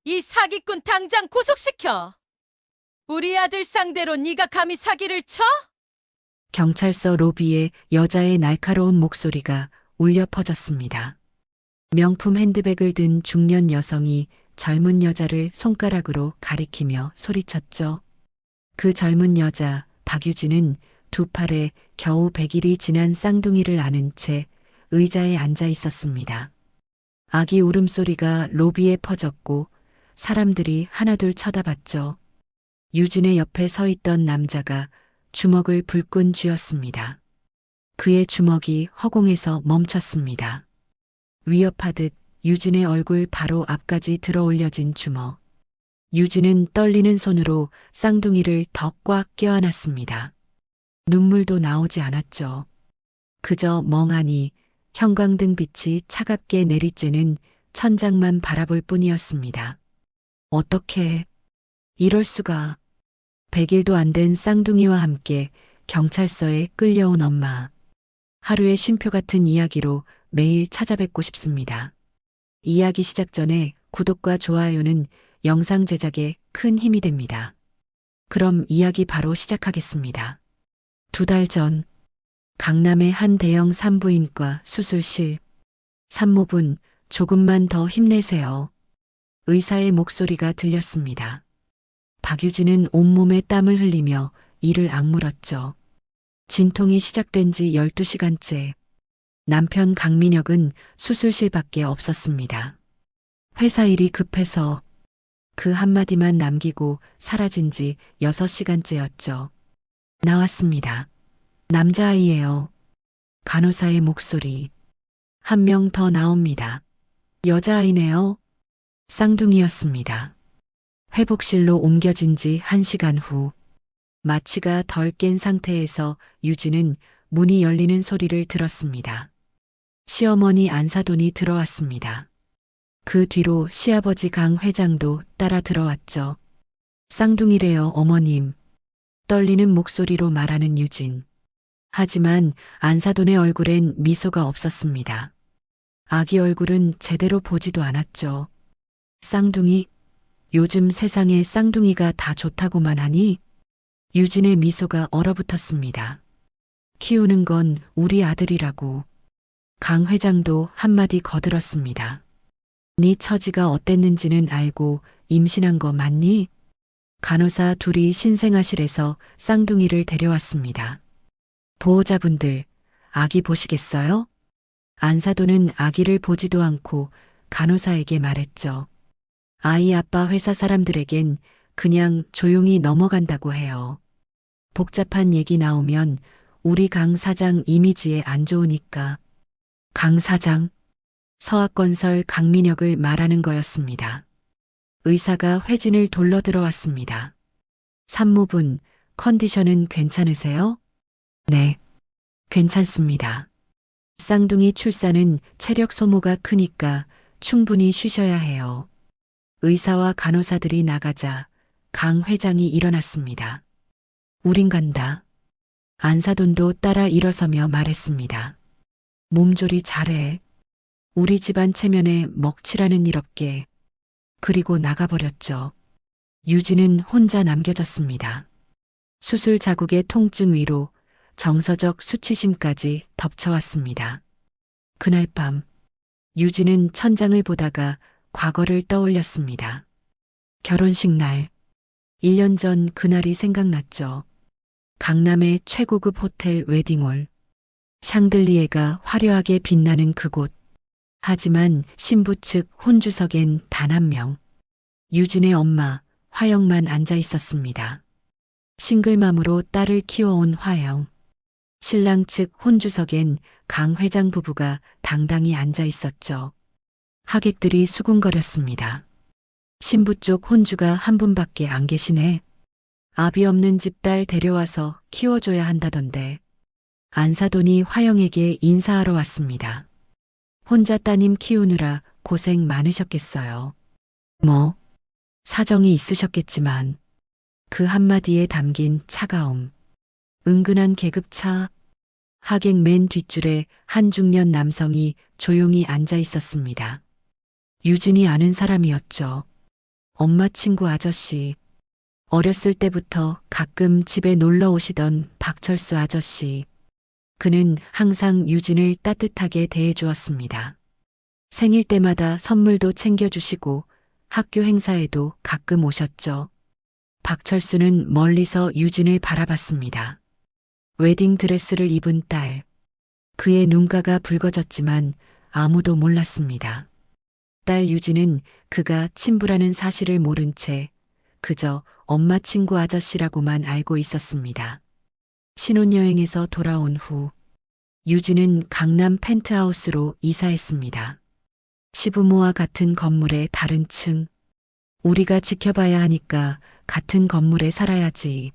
이 사기꾼 당장 구속시켜. 우리 아들 상대로 네가 감히 사기를 쳐? 경찰서 로비에 여자의 날카로운 목소리가 울려 퍼졌습니다. 명품 핸드백을 든 중년 여성이 젊은 여자를 손가락으로 가리키며 소리쳤죠. 그 젊은 여자, 박유진은 두 팔에 겨우 100일이 지난 쌍둥이를 안은 채 의자에 앉아 있었습니다. 아기 울음소리가 로비에 퍼졌고 사람들이 하나둘 쳐다봤죠. 유진의 옆에 서 있던 남자가 주먹을 불끈 쥐었습니다. 그의 주먹이 허공에서 멈췄습니다. 위협하듯 유진의 얼굴 바로 앞까지 들어 올려진 주먹. 유진은 떨리는 손으로 쌍둥이를 더 꽉 껴안았습니다. 눈물도 나오지 않았죠. 그저 멍하니 형광등 빛이 차갑게 내리쬐는 천장만 바라볼 뿐이었습니다. 어떻게 이럴 수가. 100일도 안 된 쌍둥이와 함께 경찰서에 끌려온 엄마. 하루의 쉼표 같은 이야기로 매일 찾아뵙고 싶습니다. 이야기 시작 전에 구독과 좋아요는 영상 제작에 큰 힘이 됩니다. 그럼 이야기 바로 시작하겠습니다. 2달 전, 강남의 한 대형 산부인과 수술실. 산모분, 조금만 더 힘내세요. 의사의 목소리가 들렸습니다. 박유진은 온몸에 땀을 흘리며 이를 악물었죠. 진통이 시작된 지 12시간째. 남편 강민혁은 수술실 밖에 없었습니다. 회사 일이 급해서 그 한마디만 남기고 사라진 지 6시간째였죠. 나왔습니다. 남자아이예요. 간호사의 목소리. 한 명 더 나옵니다. 여자아이네요. 쌍둥이였습니다. 회복실로 옮겨진 지 1시간 후, 마취가 덜 깬 상태에서 유진은 문이 열리는 소리를 들었습니다. 시어머니 안사돈이 들어왔습니다. 그 뒤로 시아버지 강 회장도 따라 들어왔죠. 쌍둥이래요, 어머님. 떨리는 목소리로 말하는 유진. 하지만 안사돈의 얼굴엔 미소가 없었습니다. 아기 얼굴은 제대로 보지도 않았죠. 쌍둥이? 요즘 세상에 쌍둥이가 다 좋다고만 하니? 유진의 미소가 얼어붙었습니다. 키우는 건 우리 아들이라고. 강 회장도 한마디 거들었습니다. 네 처지가 어땠는지는 알고 임신한 거 맞니? 간호사 둘이 신생아실에서 쌍둥이를 데려왔습니다. 보호자분들, 아기 보시겠어요? 안사돈은 아기를 보지도 않고 간호사에게 말했죠. 아이 아빠 회사 사람들에겐 그냥 조용히 넘어간다고 해요. 복잡한 얘기 나오면 우리 강 사장 이미지에 안 좋으니까. 강 사장, 서학건설 강민혁을 말하는 거였습니다. 의사가 회진을 돌러 들어왔습니다. 산모분, 컨디션은 괜찮으세요? 네, 괜찮습니다. 쌍둥이 출산은 체력 소모가 크니까 충분히 쉬셔야 해요. 의사와 간호사들이 나가자 강 회장이 일어났습니다. 우린 간다. 안사돈도 따라 일어서며 말했습니다. 몸조리 잘해. 우리 집안 체면에 먹칠하는 일 없게. 그리고 나가버렸죠. 유진은 혼자 남겨졌습니다. 수술 자국의 통증 위로 정서적 수치심까지 덮쳐왔습니다. 그날 밤, 유진은 천장을 보다가 과거를 떠올렸습니다. 결혼식 날, 1년 전 그날이 생각났죠. 강남의 최고급 호텔 웨딩홀. 샹들리에가 화려하게 빛나는 그곳. 하지만 신부 측 혼주석엔 단 한 명. 유진의 엄마, 화영만 앉아 있었습니다. 싱글맘으로 딸을 키워온 화영. 신랑 측 혼주석엔 강 회장 부부가 당당히 앉아 있었죠. 하객들이 수군거렸습니다. 신부 쪽 혼주가 한 분밖에 안 계시네. 아비 없는 집 딸 데려와서 키워줘야 한다던데. 안사돈이 화영에게 인사하러 왔습니다. 혼자 따님 키우느라 고생 많으셨겠어요. 뭐, 사정이 있으셨겠지만 그 한마디에 담긴 차가움, 은근한 계급차. 하객 맨 뒷줄에 한 중년 남성이 조용히 앉아 있었습니다. 유진이 아는 사람이었죠. 엄마 친구 아저씨. 어렸을 때부터 가끔 집에 놀러 오시던 박철수 아저씨. 그는 항상 유진을 따뜻하게 대해주었습니다. 생일 때마다 선물도 챙겨주시고 학교 행사에도 가끔 오셨죠. 박철수는 멀리서 유진을 바라봤습니다. 웨딩 드레스를 입은 딸. 그의 눈가가 붉어졌지만 아무도 몰랐습니다. 딸 유진은 그가 친부라는 사실을 모른 채 그저 엄마 친구 아저씨라고만 알고 있었습니다. 신혼여행에서 돌아온 후 유진은 강남 펜트하우스로 이사했습니다. 시부모와 같은 건물의 다른 층. 우리가 지켜봐야 하니까 같은 건물에 살아야지.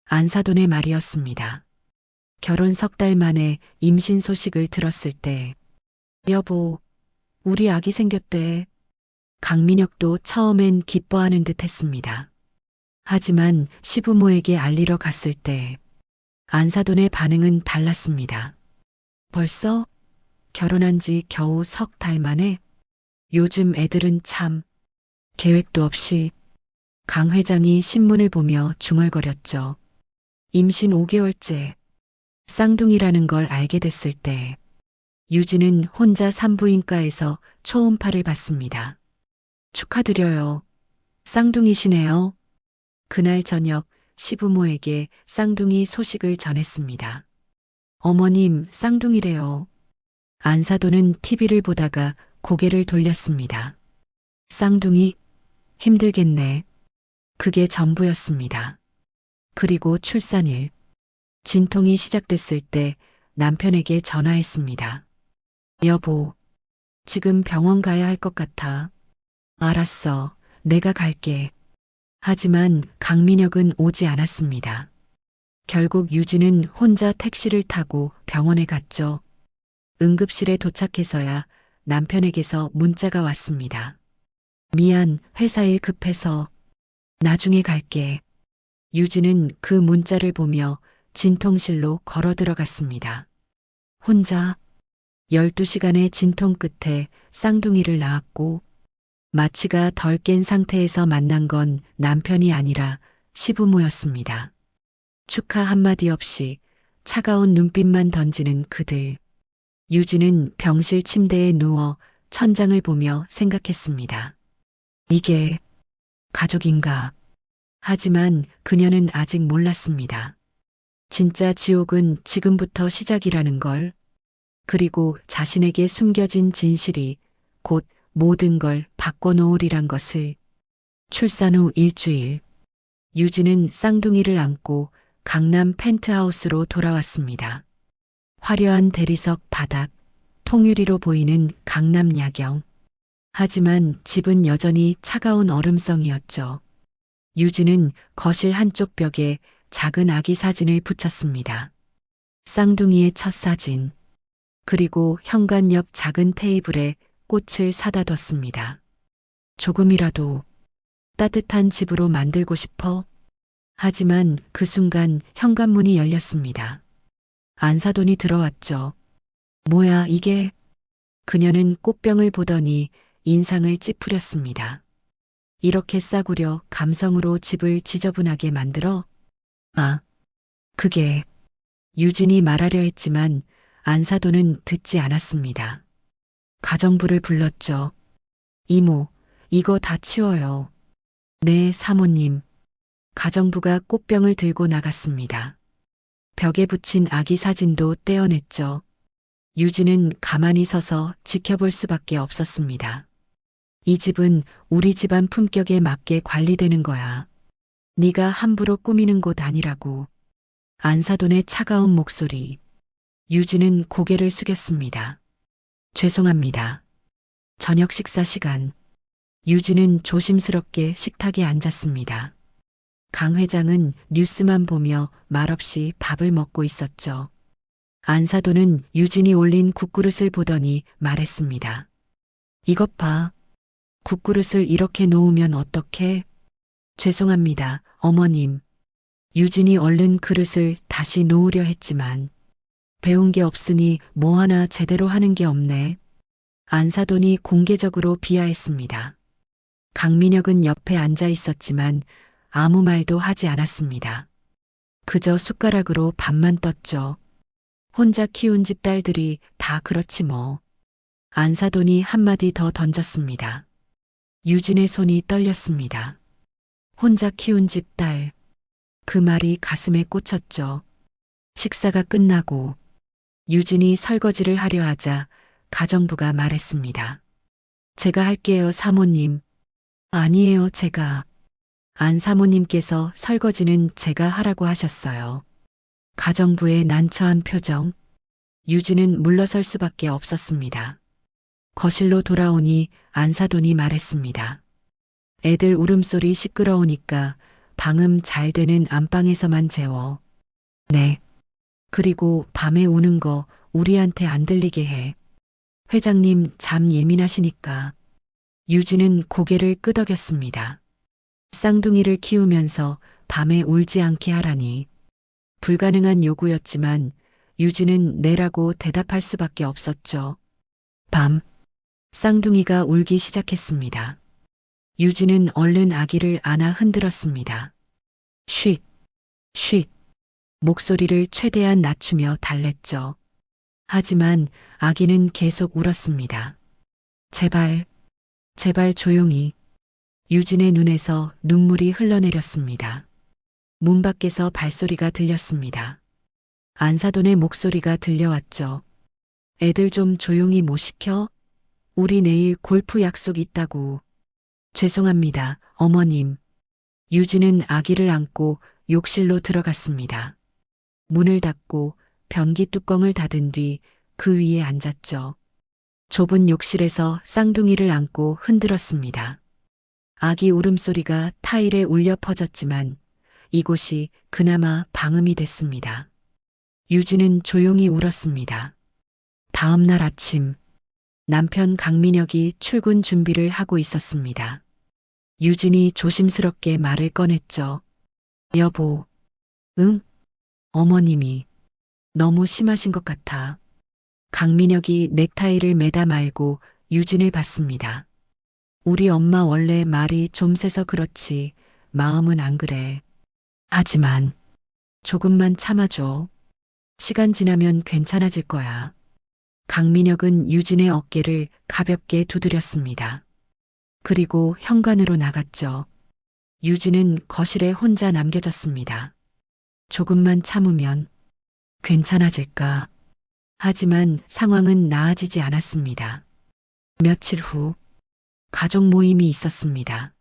안사돈의 말이었습니다. 결혼 석 달 만에 임신 소식을 들었을 때 여보, 우리 아기 생겼대. 강민혁도 처음엔 기뻐하는 듯 했습니다. 하지만 시부모에게 알리러 갔을 때 안사돈의 반응은 달랐습니다. 벌써? 결혼한 지 겨우 석 달 만에? 요즘 애들은 참 계획도 없이. 강 회장이 신문을 보며 중얼거렸죠. 임신 5개월째. 쌍둥이라는 걸 알게 됐을 때 유진은 혼자 산부인과에서 초음파를 받습니다. 축하드려요. 쌍둥이시네요. 그날 저녁 시부모에게 쌍둥이 소식을 전했습니다. 어머님, 쌍둥이래요. 안사돈은 TV를 보다가 고개를 돌렸습니다. 쌍둥이? 힘들겠네. 그게 전부였습니다. 그리고 출산일. 진통이 시작됐을 때 남편에게 전화했습니다. 여보, 지금 병원 가야 할 것 같아. 알았어, 내가 갈게. 하지만 강민혁은 오지 않았습니다. 결국 유진은 혼자 택시를 타고 병원에 갔죠. 응급실에 도착해서야 남편에게서 문자가 왔습니다. 미안, 회사 일 급해서 나중에 갈게. 유진은 그 문자를 보며 진통실로 걸어 들어갔습니다. 혼자 12시간의 진통 끝에 쌍둥이를 낳았고 마취가 덜 깬 상태에서 만난 건 남편이 아니라 시부모였습니다. 축하 한마디 없이 차가운 눈빛만 던지는 그들. 유진은 병실 침대에 누워 천장을 보며 생각했습니다. 이게 가족인가? 하지만 그녀는 아직 몰랐습니다. 진짜 지옥은 지금부터 시작이라는 걸. 그리고 자신에게 숨겨진 진실이 곧 모든 걸 바꿔놓으리란 것을. 출산 후 일주일. 유진은 쌍둥이를 안고 강남 펜트하우스로 돌아왔습니다. 화려한 대리석 바닥, 통유리로 보이는 강남 야경. 하지만 집은 여전히 차가운 얼음성이었죠. 유진은 거실 한쪽 벽에 작은 아기 사진을 붙였습니다. 쌍둥이의 첫 사진. 그리고 현관 옆 작은 테이블에 꽃을 사다 뒀습니다. 조금이라도 따뜻한 집으로 만들고 싶어. 하지만 그 순간 현관문이 열렸습니다. 안사돈이 들어왔죠. 뭐야 이게? 그녀는 꽃병을 보더니 인상을 찌푸렸습니다. 이렇게 싸구려 감성으로 집을 지저분하게 만들어? 아, 그게. 유진이 말하려 했지만 안사돈은 듣지 않았습니다. 가정부를 불렀죠. 이모, 이거 다 치워요. 네, 사모님. 가정부가 꽃병을 들고 나갔습니다. 벽에 붙인 아기 사진도 떼어냈죠. 유진은 가만히 서서 지켜볼 수밖에 없었습니다. 이 집은 우리 집안 품격에 맞게 관리되는 거야. 네가 함부로 꾸미는 곳 아니라고. 안사돈의 차가운 목소리. 유진은 고개를 숙였습니다. 죄송합니다. 저녁 식사 시간. 유진은 조심스럽게 식탁에 앉았습니다. 강 회장은 뉴스만 보며 말없이 밥을 먹고 있었죠. 안사돈은 유진이 올린 국그릇을 보더니 말했습니다. 이것 봐. 국그릇을 이렇게 놓으면 어떡해? 죄송합니다, 어머님. 유진이 얼른 그릇을 다시 놓으려 했지만 배운 게 없으니 뭐 하나 제대로 하는 게 없네. 안사돈이 공개적으로 비하했습니다. 강민혁은 옆에 앉아 있었지만 아무 말도 하지 않았습니다. 그저 숟가락으로 밥만 떴죠. 혼자 키운 집 딸들이 다 그렇지 뭐. 안사돈이 한마디 더 던졌습니다. 유진의 손이 떨렸습니다. 혼자 키운 집 딸. 그 말이 가슴에 꽂혔죠. 식사가 끝나고 유진이 설거지를 하려 하자 가정부가 말했습니다. 제가 할게요, 사모님. 아니에요, 제가. 안 사모님께서 설거지는 제가 하라고 하셨어요. 가정부의 난처한 표정. 유진은 물러설 수밖에 없었습니다. 거실로 돌아오니 안사돈이 말했습니다. 애들 울음소리 시끄러우니까 방음 잘 되는 안방에서만 재워. 네. 그리고 밤에 우는 거 우리한테 안 들리게 해. 회장님 잠 예민하시니까. 유진은 고개를 끄덕였습니다. 쌍둥이를 키우면서 밤에 울지 않게 하라니. 불가능한 요구였지만 유진은 네라고 대답할 수밖에 없었죠. 밤, 쌍둥이가 울기 시작했습니다. 유진은 얼른 아기를 안아 흔들었습니다. 쉿, 쉿. 목소리를 최대한 낮추며 달랬죠. 하지만 아기는 계속 울었습니다. 제발, 제발 조용히. 유진의 눈에서 눈물이 흘러내렸습니다. 문 밖에서 발소리가 들렸습니다. 안사돈의 목소리가 들려왔죠. 애들 좀 조용히 못 시켜? 우리 내일 골프 약속 있다고. 죄송합니다, 어머님. 유진은 아기를 안고 욕실로 들어갔습니다. 문을 닫고 변기 뚜껑을 닫은 뒤 그 위에 앉았죠. 좁은 욕실에서 쌍둥이를 안고 흔들었습니다. 아기 울음소리가 타일에 울려 퍼졌지만 이곳이 그나마 방음이 됐습니다. 유진은 조용히 울었습니다. 다음 날 아침 남편 강민혁이 출근 준비를 하고 있었습니다. 유진이 조심스럽게 말을 꺼냈죠. 여보. 응? 어머님이 너무 심하신 것 같아. 강민혁이 넥타이를 매다 말고 유진을 봤습니다. 우리 엄마 원래 말이 좀 세서 그렇지 마음은 안 그래. 하지만 조금만 참아줘. 시간 지나면 괜찮아질 거야. 강민혁은 유진의 어깨를 가볍게 두드렸습니다. 그리고 현관으로 나갔죠. 유진은 거실에 혼자 남겨졌습니다. 조금만 참으면 괜찮아질까. 하지만 상황은 나아지지 않았습니다. 며칠 후 가족 모임이 있었습니다.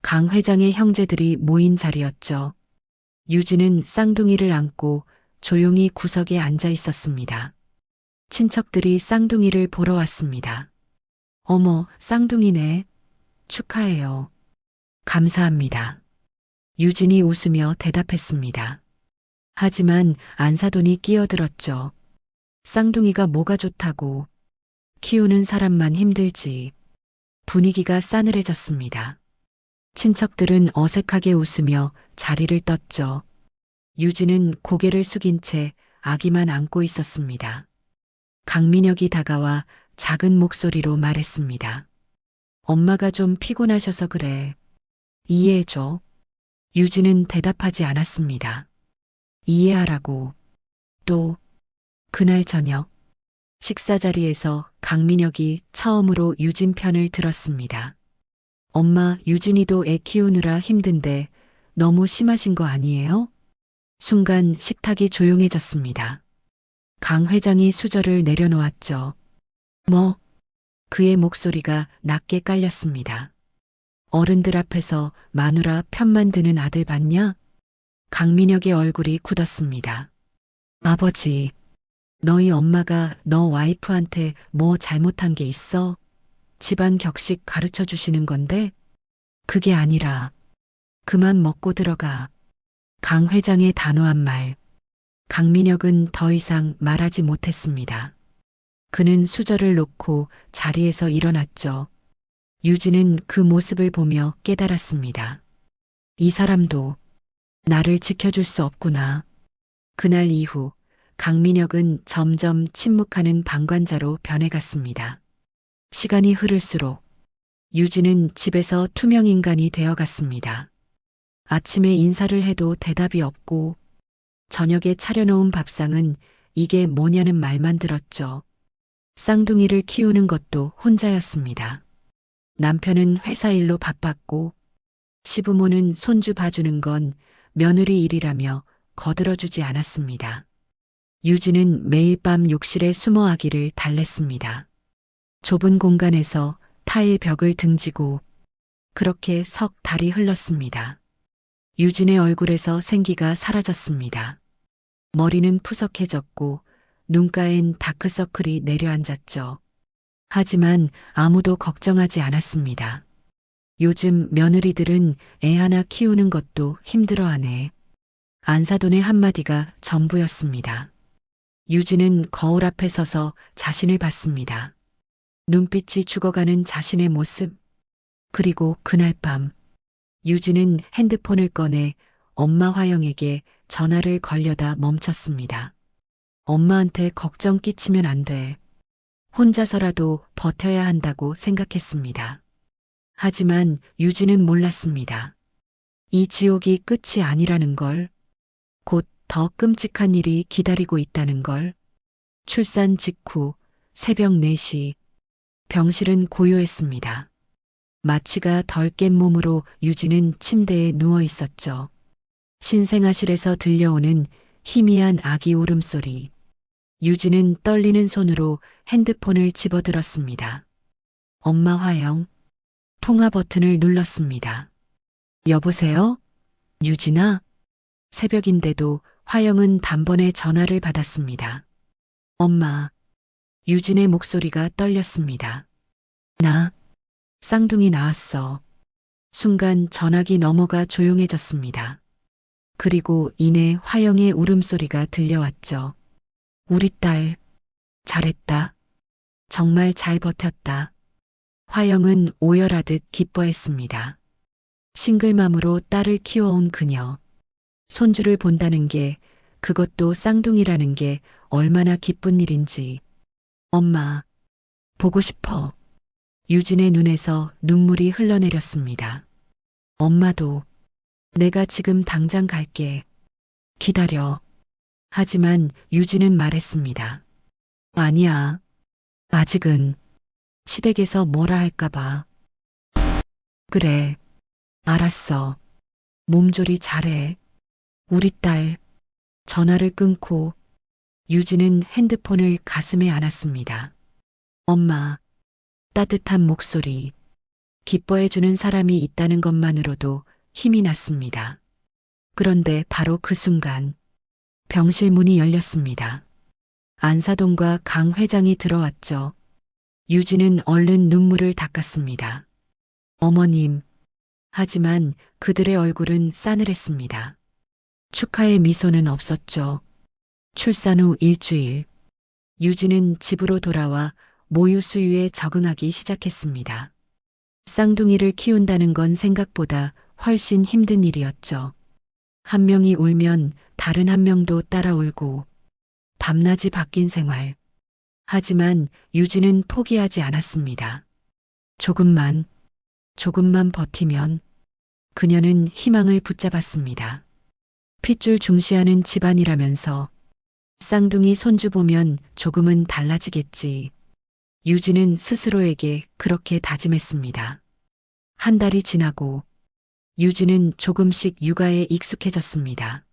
강 회장의 형제들이 모인 자리였죠. 유진은 쌍둥이를 안고 조용히 구석에 앉아 있었습니다. 친척들이 쌍둥이를 보러 왔습니다. 어머, 쌍둥이네. 축하해요. 감사합니다. 유진이 웃으며 대답했습니다. 하지만 안사돈이 끼어들었죠. 쌍둥이가 뭐가 좋다고. 키우는 사람만 힘들지. 분위기가 싸늘해졌습니다. 친척들은 어색하게 웃으며 자리를 떴죠. 유진은 고개를 숙인 채 아기만 안고 있었습니다. 강민혁이 다가와 작은 목소리로 말했습니다. 엄마가 좀 피곤하셔서 그래. 이해해줘. 유진은 대답하지 않았습니다. 이해하라고. 또 그날 저녁 식사 자리에서 강민혁이 처음으로 유진 편을 들었습니다. 엄마, 유진이도 애 키우느라 힘든데 너무 심하신 거 아니에요? 순간 식탁이 조용해졌습니다. 강 회장이 수저를 내려놓았죠. 뭐? 그의 목소리가 낮게 깔렸습니다. 어른들 앞에서 마누라 편만 드는 아들 봤냐? 강민혁의 얼굴이 굳었습니다. 아버지, 너희 엄마가 너 와이프한테 뭐 잘못한 게 있어? 집안 격식 가르쳐 주시는 건데? 그게 아니라 그만 먹고 들어가. 강 회장의 단호한 말. 강민혁은 더 이상 말하지 못했습니다. 그는 수저를 놓고 자리에서 일어났죠. 유진은 그 모습을 보며 깨달았습니다. 이 사람도 나를 지켜줄 수 없구나. 그날 이후 강민혁은 점점 침묵하는 방관자로 변해갔습니다. 시간이 흐를수록 유진은 집에서 투명 인간이 되어갔습니다. 아침에 인사를 해도 대답이 없고 저녁에 차려놓은 밥상은 이게 뭐냐는 말만 들었죠. 쌍둥이를 키우는 것도 혼자였습니다. 남편은 회사 일로 바빴고 시부모는 손주 봐주는 건 며느리 일이라며 거들어주지 않았습니다. 유진은 매일 밤 욕실에 숨어 아기를 달랬습니다. 좁은 공간에서 타일 벽을 등지고 그렇게 석 달이 흘렀습니다. 유진의 얼굴에서 생기가 사라졌습니다. 머리는 푸석해졌고 눈가엔 다크서클이 내려앉았죠. 하지만 아무도 걱정하지 않았습니다. 요즘 며느리들은 애 하나 키우는 것도 힘들어하네. 안사돈의 한마디가 전부였습니다. 유진은 거울 앞에 서서 자신을 봤습니다. 눈빛이 죽어가는 자신의 모습. 그리고 그날 밤 유진은 핸드폰을 꺼내 엄마 화영에게 전화를 걸려다 멈췄습니다. 엄마한테 걱정 끼치면 안 돼. 혼자서라도 버텨야 한다고 생각했습니다. 하지만 유진은 몰랐습니다. 이 지옥이 끝이 아니라는 걸, 곧 더 끔찍한 일이 기다리고 있다는 걸. 출산 직후 새벽 4시 병실은 고요했습니다. 마취가 덜 깬 몸으로 유진은 침대에 누워 있었죠. 신생아실에서 들려오는 희미한 아기 울음소리. 유진은 떨리는 손으로 핸드폰을 집어들었습니다. 엄마 화영. 통화 버튼을 눌렀습니다. 여보세요? 유진아? 새벽인데도 화영은 단번에 전화를 받았습니다. 엄마. 유진의 목소리가 떨렸습니다. 나 쌍둥이 낳았어. 순간 전화기 너머가 조용해졌습니다. 그리고 이내 화영의 울음소리가 들려왔죠. 우리 딸, 잘했다. 정말 잘 버텼다. 화영은 오열하듯 기뻐했습니다. 싱글맘으로 딸을 키워온 그녀. 손주를 본다는 게, 그것도 쌍둥이라는 게 얼마나 기쁜 일인지. 엄마, 보고 싶어. 유진의 눈에서 눈물이 흘러내렸습니다. 엄마도, 내가 지금 당장 갈게. 기다려. 하지만 유진은 말했습니다. 아니야. 아직은. 시댁에서 뭐라 할까봐. 그래. 알았어. 몸조리 잘해. 우리 딸. 전화를 끊고 유진은 핸드폰을 가슴에 안았습니다. 엄마. 따뜻한 목소리. 기뻐해주는 사람이 있다는 것만으로도 힘이 났습니다. 그런데 바로 그 순간 병실 문이 열렸습니다. 안사돈과 강 회장이 들어왔죠. 유진은 얼른 눈물을 닦았습니다. 어머님. 하지만 그들의 얼굴은 싸늘했습니다. 축하의 미소는 없었죠. 출산 후 일주일. 유진은 집으로 돌아와 모유 수유에 적응하기 시작했습니다. 쌍둥이를 키운다는 건 생각보다 훨씬 힘든 일이었죠. 한 명이 울면 다른 한 명도 따라 울고 밤낮이 바뀐 생활. 하지만 유진은 포기하지 않았습니다. 조금만 버티면. 그녀는 희망을 붙잡았습니다. 핏줄 중시하는 집안이라면서 쌍둥이 손주 보면 조금은 달라지겠지. 유진은 스스로에게 그렇게 다짐했습니다. 한 달이 지나고 유진은 조금씩 육아에 익숙해졌습니다.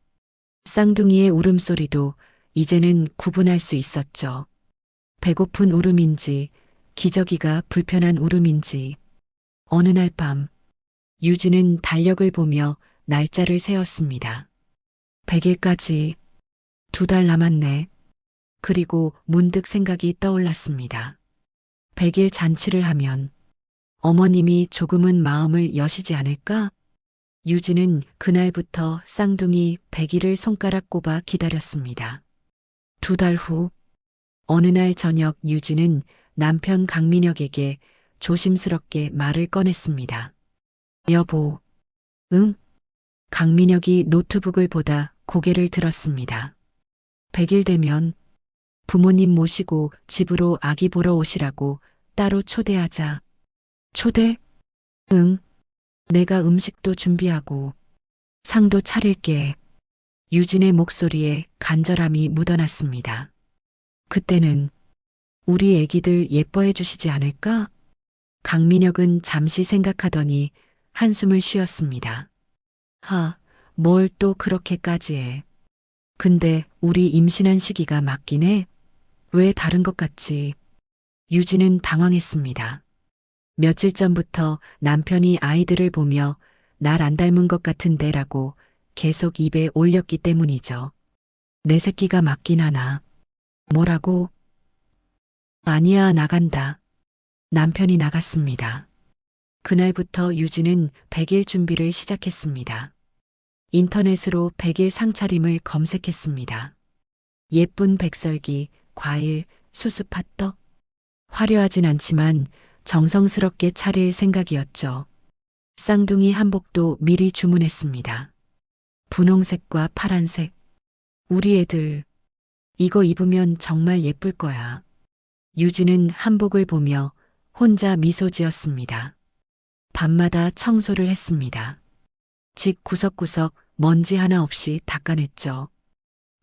쌍둥이의 울음소리도 이제는 구분할 수 있었죠. 배고픈 울음인지 기저귀가 불편한 울음인지. 어느 날 밤 유진은 달력을 보며 날짜를 세었습니다. 100일까지 2달 남았네. 그리고 문득 생각이 떠올랐습니다. 100일 잔치를 하면 어머님이 조금은 마음을 여시지 않을까? 유진은 그날부터 쌍둥이 100일을 손가락 꼽아 기다렸습니다. 2달 후 어느 날 저녁 유진은 남편 강민혁에게 조심스럽게 말을 꺼냈습니다. 여보. 응? 강민혁이 노트북을 보다 고개를 들었습니다. 100일 되면 부모님 모시고 집으로 아기 보러 오시라고 따로 초대하자. 초대? 응, 내가 음식도 준비하고 상도 차릴게. 유진의 목소리에 간절함이 묻어났습니다. 그때는 우리 애기들 예뻐해 주시지 않을까? 강민혁은 잠시 생각하더니 한숨을 쉬었습니다. 뭘 또 그렇게까지 해. 근데 우리 임신한 시기가 맞긴 해. 왜 다른 것 같지? 유진은 당황했습니다. 며칠 전부터 남편이 아이들을 보며 날 안 닮은 것 같은데라고 계속 입에 올렸기 때문이죠. 내 새끼가 맞긴 하나. 뭐라고? 아니야, 나간다. 남편이 나갔습니다. 그날부터 유진은 100일 준비를 시작했습니다. 인터넷으로 100일 상차림을 검색했습니다. 예쁜 백설기, 과일, 수수 팥떡. 화려하진 않지만 정성스럽게 차릴 생각이었죠. 쌍둥이 한복도 미리 주문했습니다. 분홍색과 파란색. 우리 애들, 이거 입으면 정말 예쁠 거야. 유진은 한복을 보며 혼자 미소 지었습니다. 밤마다 청소를 했습니다. 집 구석구석 먼지 하나 없이 닦아냈죠.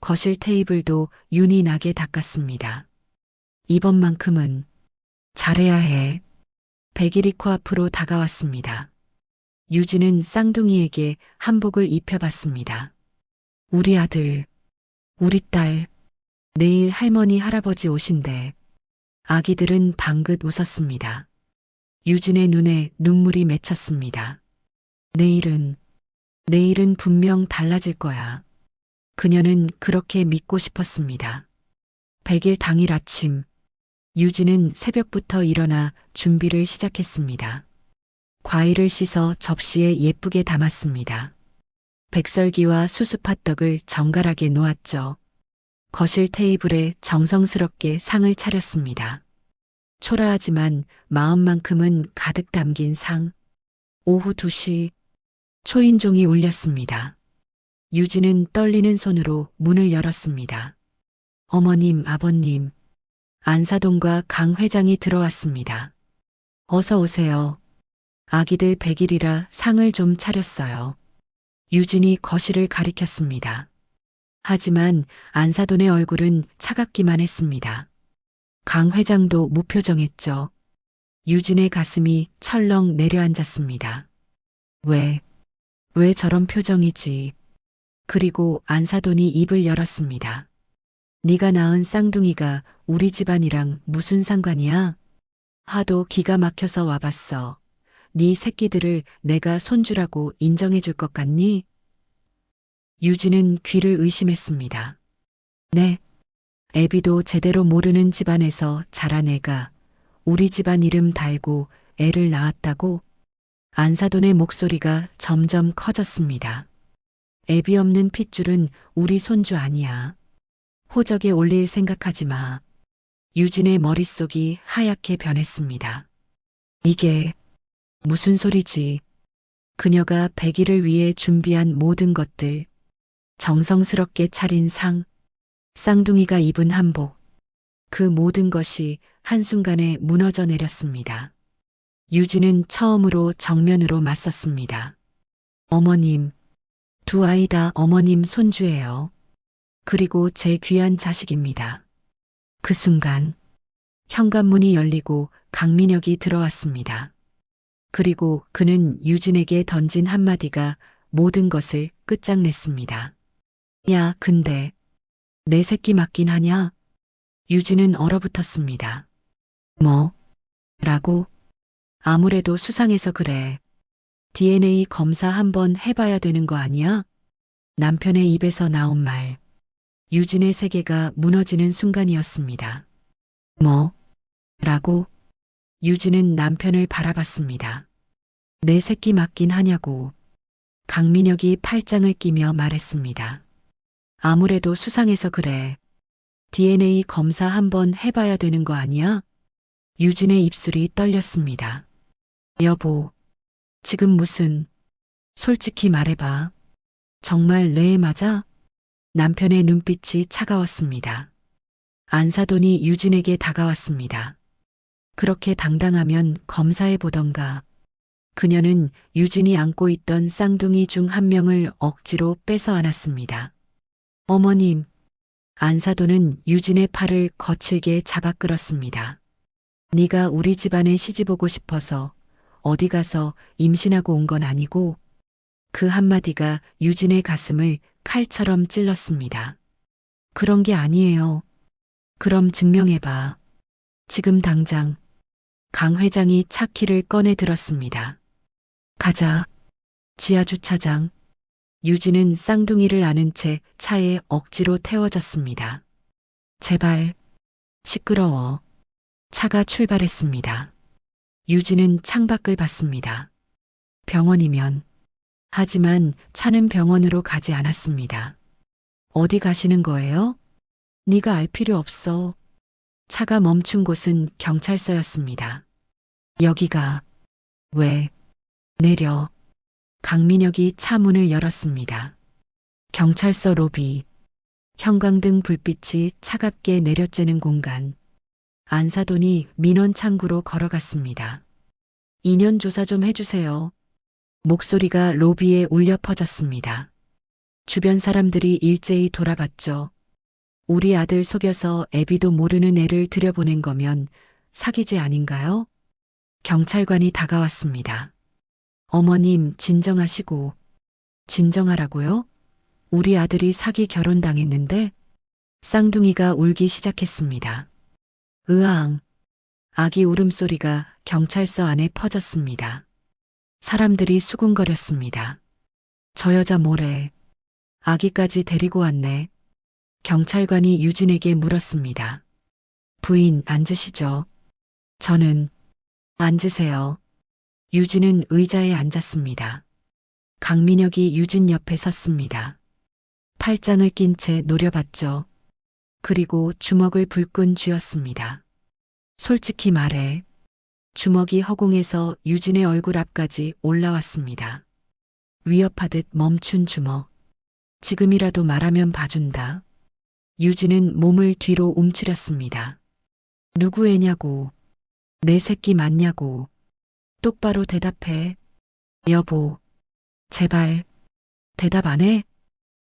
거실 테이블도 윤이 나게 닦았습니다. 이번만큼은 잘해야 해. 100일이 코앞으로 다가왔습니다. 유진은 쌍둥이에게 한복을 입혀봤습니다. 우리 아들, 우리 딸, 내일 할머니 할아버지 오신대. 아기들은 방긋 웃었습니다. 유진의 눈에 눈물이 맺혔습니다. 내일은 분명 달라질 거야. 그녀는 그렇게 믿고 싶었습니다. 100일 당일 아침, 유진은 새벽부터 일어나 준비를 시작했습니다. 과일을 씻어 접시에 예쁘게 담았습니다. 백설기와 수수팥떡을 정갈하게 놓았죠. 거실 테이블에 정성스럽게 상을 차렸습니다. 초라하지만 마음만큼은 가득 담긴 상. 오후 2시 초인종이 울렸습니다. 유진은 떨리는 손으로 문을 열었습니다. 어머님, 아버님, 안사돈과 강 회장이 들어왔습니다. 어서 오세요. 아기들 100일이라 상을 좀 차렸어요. 유진이 거실을 가리켰습니다. 하지만 안사돈의 얼굴은 차갑기만 했습니다. 강 회장도 무표정했죠. 유진의 가슴이 철렁 내려앉았습니다. 왜 저런 표정이지? 그리고 안사돈이 입을 열었습니다. 네가 낳은 쌍둥이가 우리 집안이랑 무슨 상관이야? 하도 기가 막혀서 와봤어. 네 새끼들을 내가 손주라고 인정해 줄 것 같니? 유진은 귀를 의심했습니다. 네. 애비도 제대로 모르는 집안에서 자란 애가 우리 집안 이름 달고 애를 낳았다고? 안사돈의 목소리가 점점 커졌습니다. 애비 없는 핏줄은 우리 손주 아니야. 호적에 올릴 생각하지 마. 유진의 머릿속이 하얗게 변했습니다. 이게 무슨 소리지? 그녀가 100일을 위해 준비한 모든 것들, 정성스럽게 차린 상, 쌍둥이가 입은 한복, 그 모든 것이 한순간에 무너져 내렸습니다. 유진은 처음으로 정면으로 맞섰습니다. 어머님, 두 아이 다 어머님 손주예요. 그리고 제 귀한 자식입니다. 그 순간 현관문이 열리고 강민혁이 들어왔습니다. 그리고 그는 유진에게 던진 한마디가 모든 것을 끝장냈습니다. 야, 근데 내 새끼 맞긴 하냐? 유진은 얼어붙었습니다. 라고? 아무래도 수상해서 그래. DNA 검사 한번 해봐야 되는 거 아니야? 남편의 입에서 나온 말. 유진의 세계가 무너지는 순간이었습니다. 라고? 유진은 남편을 바라봤습니다. 내 새끼 맞긴 하냐고. 강민혁이 팔짱을 끼며 말했습니다. 아무래도 수상해서 그래. DNA 검사 한번 해봐야 되는 거 아니야? 유진의 입술이 떨렸습니다. 여보, 지금 솔직히 말해봐. 정말 내 애 맞아? 남편의 눈빛이 차가웠습니다. 안사돈이 유진에게 다가왔습니다. 그렇게 당당하면 검사해 보던가. 그녀는 유진이 안고 있던 쌍둥이 중 한 명을 억지로 뺏어 안았습니다. 어머님, 안사돈은 유진의 팔을 거칠게 잡아 끌었습니다. 네가 우리 집안에 시집 오고 싶어서 어디 가서 임신하고 온 건 아니고, 그 한마디가 유진의 가슴을 칼처럼 찔렀습니다. 그런 게 아니에요. 그럼 증명해봐. 지금 당장. 강 회장이 차 키를 꺼내 들었습니다. 가자. 지하 주차장. 유진은 쌍둥이를 안은 채 차에 억지로 태워졌습니다. 제발. 시끄러워. 차가 출발했습니다. 유진은 창밖을 봤습니다. 병원이면. 하지만 차는 병원으로 가지 않았습니다. 어디 가시는 거예요? 네가 알 필요 없어. 차가 멈춘 곳은 경찰서였습니다. 여기가. 왜? 내려. 강민혁이 차 문을 열었습니다. 경찰서 로비. 형광등 불빛이 차갑게 내려쬐는 공간. 안사돈이 민원 창구로 걸어갔습니다. 2년 조사 좀 해주세요. 목소리가 로비에 울려 퍼졌습니다. 주변 사람들이 일제히 돌아봤죠. 우리 아들 속여서 애비도 모르는 애를 들여보낸 거면 사기죄 아닌가요? 경찰관이 다가왔습니다. 어머님, 진정하시고. 진정하라고요? 우리 아들이 사기 결혼당했는데? 쌍둥이가 울기 시작했습니다. 으앙. 아기 울음소리가 경찰서 안에 퍼졌습니다. 사람들이 수군거렸습니다. 저 여자 뭐래? 아기까지 데리고 왔네. 경찰관이 유진에게 물었습니다. 부인, 앉으시죠. 저는. 앉으세요. 유진은 의자에 앉았습니다. 강민혁이 유진 옆에 섰습니다. 팔짱을 낀 채 노려봤죠. 그리고 주먹을 불끈 쥐었습니다. 솔직히 말해. 주먹이 허공에서 유진의 얼굴 앞까지 올라왔습니다. 위협하듯 멈춘 주먹. 지금이라도 말하면 봐준다. 유진은 몸을 뒤로 움츠렸습니다. 누구 애냐고. 내 새끼 맞냐고. 똑바로 대답해. 여보. 제발. 대답 안 해?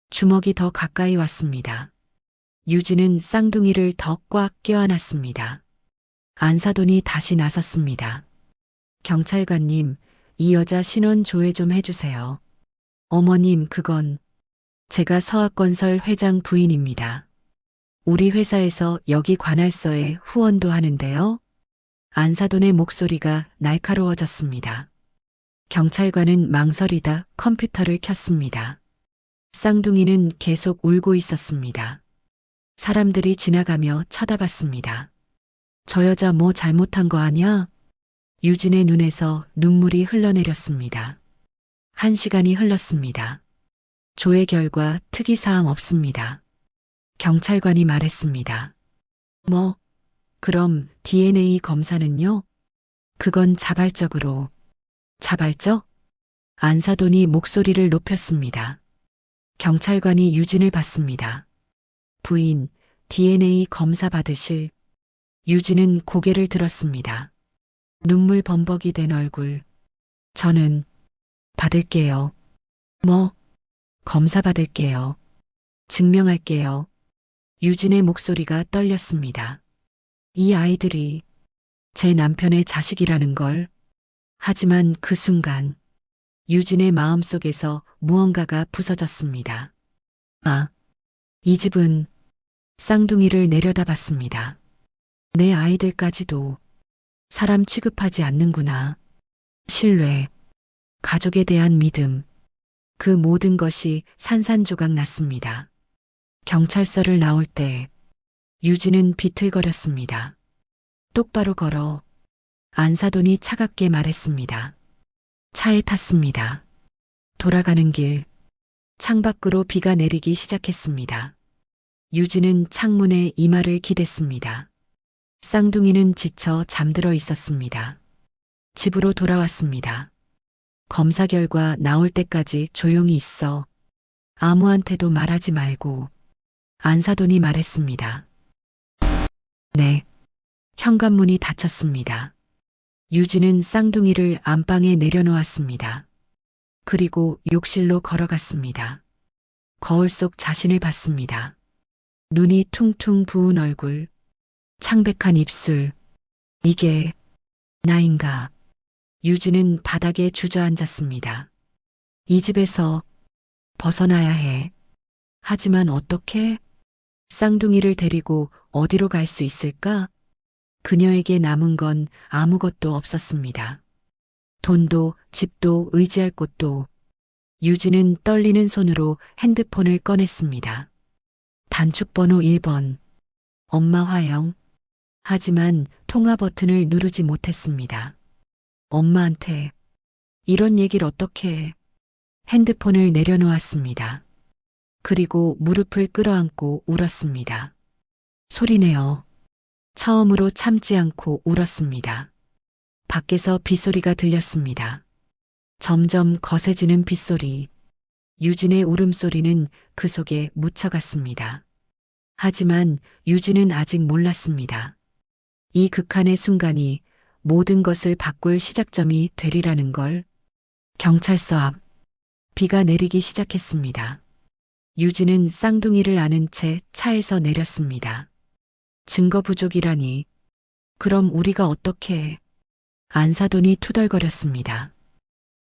주먹이 더 가까이 왔습니다. 유진은 쌍둥이를 더 꽉 껴안았습니다. 안사돈이 다시 나섰습니다. 경찰관님, 이 여자 신원 조회 좀 해주세요. 어머님, 그건 제가 서학건설 회장 부인입니다. 우리 회사에서 여기 관할서에 후원도 하는데요. 안사돈의 목소리가 날카로워졌습니다. 경찰관은 망설이다 컴퓨터를 켰습니다. 쌍둥이는 계속 울고 있었습니다. 사람들이 지나가며 쳐다봤습니다. 저 여자 뭐 잘못한 거 아냐? 유진의 눈에서 눈물이 흘러내렸습니다. 1시간이 흘렀습니다. 조회 결과 특이사항 없습니다. 경찰관이 말했습니다. 뭐, 그럼 DNA 검사는요? 그건 자발적으로. 자발적? 안사돈이 목소리를 높였습니다. 경찰관이 유진을 봤습니다. 부인, DNA 검사 받으실. 유진은 고개를 들었습니다. 눈물 범벅이 된 얼굴. 저는 받을게요. 뭐? 검사 받을게요. 증명할게요. 유진의 목소리가 떨렸습니다. 이 아이들이 제 남편의 자식이라는 걸. 하지만 그 순간 유진의 마음속에서 무언가가 부서졌습니다. 아, 이 집은. 쌍둥이를 내려다봤습니다. 내 아이들까지도 사람 취급하지 않는구나. 신뢰, 가족에 대한 믿음, 그 모든 것이 산산조각 났습니다. 경찰서를 나올 때 유진은 비틀거렸습니다. 똑바로 걸어. 안사돈이 차갑게 말했습니다. 차에 탔습니다. 돌아가는 길, 창밖으로 비가 내리기 시작했습니다. 유진은 창문에 이마를 기댔습니다. 쌍둥이는 지쳐 잠들어 있었습니다. 집으로 돌아왔습니다. 검사 결과 나올 때까지 조용히 있어. 아무한테도 말하지 말고. 안사돈이 말했습니다. 네. 현관문이 닫혔습니다. 유진은 쌍둥이를 안방에 내려놓았습니다. 그리고 욕실로 걸어갔습니다. 거울 속 자신을 봤습니다. 눈이 퉁퉁 부은 얼굴, 창백한 입술. 이게 나인가? 유진은 바닥에 주저앉았습니다. 이 집에서 벗어나야 해. 하지만 어떻게? 쌍둥이를 데리고 어디로 갈 수 있을까? 그녀에게 남은 건 아무것도 없었습니다. 돈도 집도 의지할 곳도. 유진은 떨리는 손으로 핸드폰을 꺼냈습니다. 단축번호 1번. 엄마 화영. 하지만 통화 버튼을 누르지 못했습니다. 엄마한테 이런 얘기를 어떻게 해? 핸드폰을 내려놓았습니다. 그리고 무릎을 끌어안고 울었습니다. 소리내어. 처음으로 참지 않고 울었습니다. 밖에서 빗소리가 들렸습니다. 점점 거세지는 빗소리. 유진의 울음소리는 그 속에 묻혀갔습니다. 하지만 유진은 아직 몰랐습니다. 이 극한의 순간이 모든 것을 바꿀 시작점이 되리라는 걸. 경찰서 앞. 비가 내리기 시작했습니다. 유진은 쌍둥이를 안은 채 차에서 내렸습니다. 증거 부족이라니. 그럼 우리가 어떻게 해? 안사돈이 투덜거렸습니다.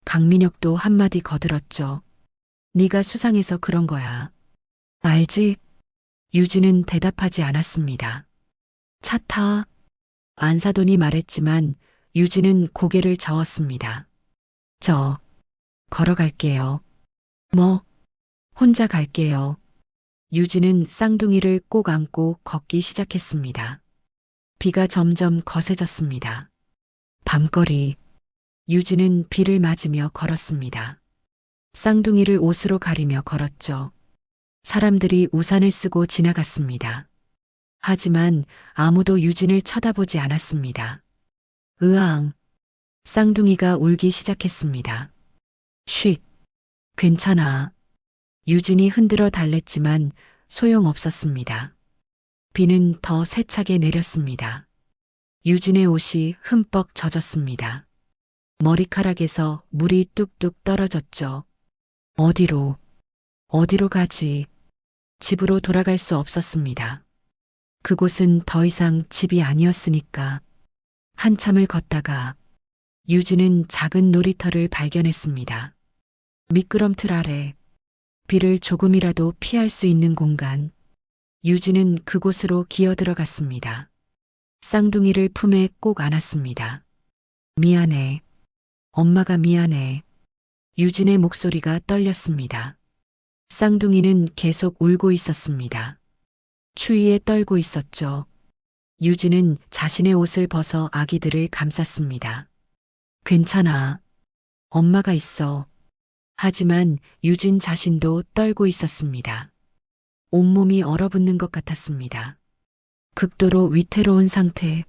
강민혁도 한마디 거들었죠. 네가 수상해서 그런 거야. 알지? 유진은 대답하지 않았습니다. 차 타. 안사돈이 말했지만 유진은 고개를 저었습니다. 저 걸어갈게요. 뭐? 혼자 갈게요. 유진은 쌍둥이를 꼭 안고 걷기 시작했습니다. 비가 점점 거세졌습니다. 밤거리. 유진은 비를 맞으며 걸었습니다. 쌍둥이를 옷으로 가리며 걸었죠. 사람들이 우산을 쓰고 지나갔습니다. 하지만 아무도 유진을 쳐다보지 않았습니다. 으앙. 쌍둥이가 울기 시작했습니다. 쉿. 괜찮아. 유진이 흔들어 달랬지만 소용없었습니다. 비는 더 세차게 내렸습니다. 유진의 옷이 흠뻑 젖었습니다. 머리카락에서 물이 뚝뚝 떨어졌죠. 어디로 가지? 집으로 돌아갈 수 없었습니다. 그곳은 더 이상 집이 아니었으니까. 한참을 걷다가 유진은 작은 놀이터를 발견했습니다. 미끄럼틀 아래 비를 조금이라도 피할 수 있는 공간. 유진은 그곳으로 기어들어갔습니다. 쌍둥이를 품에 꼭 안았습니다. 미안해. 엄마가 미안해. 유진의 목소리가 떨렸습니다. 쌍둥이는 계속 울고 있었습니다. 추위에 떨고 있었죠. 유진은 자신의 옷을 벗어 아기들을 감쌌습니다. 괜찮아. 엄마가 있어. 하지만 유진 자신도 떨고 있었습니다. 온몸이 얼어붙는 것 같았습니다. 극도로 위태로운 상태.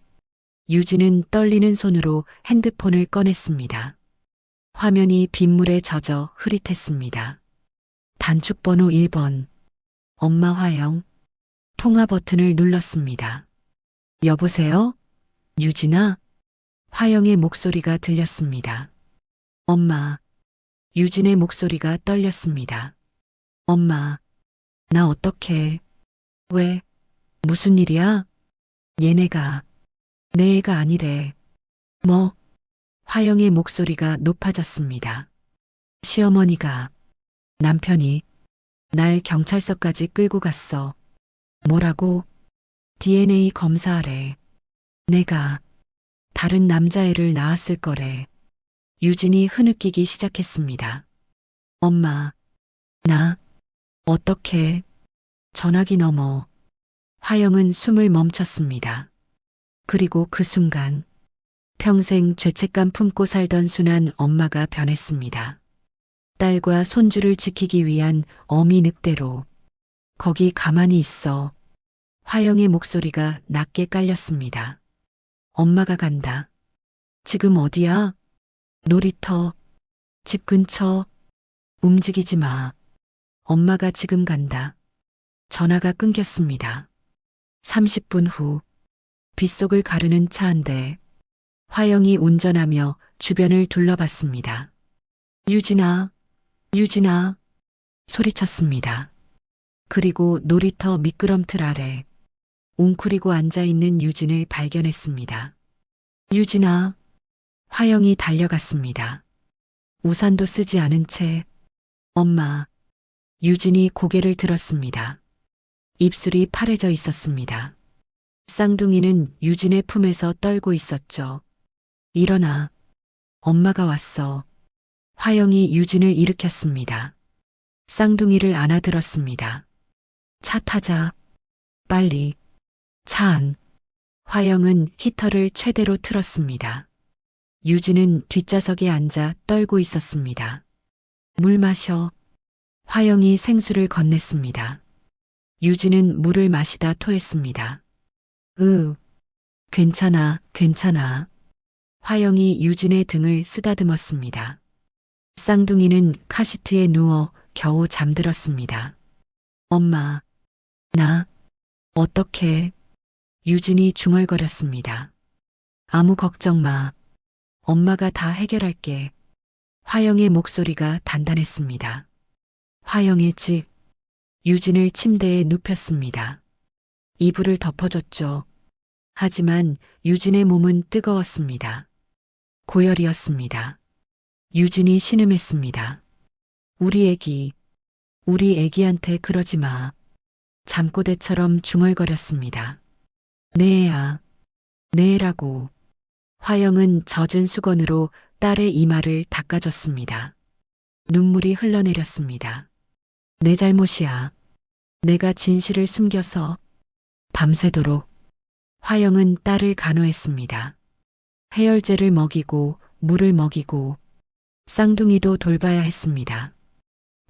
유진은 떨리는 손으로 핸드폰을 꺼냈습니다. 화면이 빗물에 젖어 흐릿했습니다. 단축번호 1번. 엄마 화영. 통화 버튼을 눌렀습니다. 여보세요? 유진아? 화영의 목소리가 들렸습니다. 엄마. 유진의 목소리가 떨렸습니다. 엄마, 나 어떡해? 왜? 무슨 일이야? 얘네가 내 애가 아니래. 뭐? 화영의 목소리가 높아졌습니다. 시어머니가, 남편이 날 경찰서까지 끌고 갔어. 뭐라고? DNA 검사하래. 내가 다른 남자애를 낳았을 거래. 유진이 흐느끼기 시작했습니다. 엄마, 나 어떡해? 전화기 너머. 화영은 숨을 멈췄습니다. 그리고 그 순간 평생 죄책감 품고 살던 순한 엄마가 변했습니다. 딸과 손주를 지키기 위한 어미 늑대로. 거기 가만히 있어. 화영의 목소리가 낮게 깔렸습니다. 엄마가 간다. 지금 어디야? 놀이터. 집 근처. 움직이지 마. 엄마가 지금 간다. 전화가 끊겼습니다. 30분 후 빗속을 가르는 차 한 대. 화영이 운전하며 주변을 둘러봤습니다. 유진아, 유진아, 소리쳤습니다. 그리고 놀이터 미끄럼틀 아래 웅크리고 앉아있는 유진을 발견했습니다. 유진아, 화영이 달려갔습니다. 우산도 쓰지 않은 채, 엄마, 유진이 고개를 들었습니다. 입술이 파래져 있었습니다. 쌍둥이는 유진의 품에서 떨고 있었죠. 일어나, 엄마가 왔어. 화영이 유진을 일으켰습니다. 쌍둥이를 안아들었습니다. 차 타자. 빨리. 차 안. 화영은 히터를 최대로 틀었습니다. 유진은 뒷좌석에 앉아 떨고 있었습니다. 물 마셔. 화영이 생수를 건넸습니다. 유진은 물을 마시다 토했습니다. 괜찮아, 괜찮아. 화영이 유진의 등을 쓰다듬었습니다. 쌍둥이는 카시트에 누워 겨우 잠들었습니다. 엄마, 나, 어떡해? 유진이 중얼거렸습니다. 아무 걱정 마. 엄마가 다 해결할게. 화영의 목소리가 단단했습니다. 화영의 집. 유진을 침대에 눕혔습니다. 이불을 덮어줬죠. 하지만 유진의 몸은 뜨거웠습니다. 고열이었습니다. 유진이 신음했습니다. 우리 애기한테 그러지 마. 잠꼬대처럼 중얼거렸습니다. 내 애야, 내 애라고. 화영은 젖은 수건으로 딸의 이마를 닦아줬습니다. 눈물이 흘러내렸습니다. 내 잘못이야. 내가 진실을 숨겨서. 밤새도록 화영은 딸을 간호했습니다. 해열제를 먹이고 물을 먹이고 쌍둥이도 돌봐야 했습니다.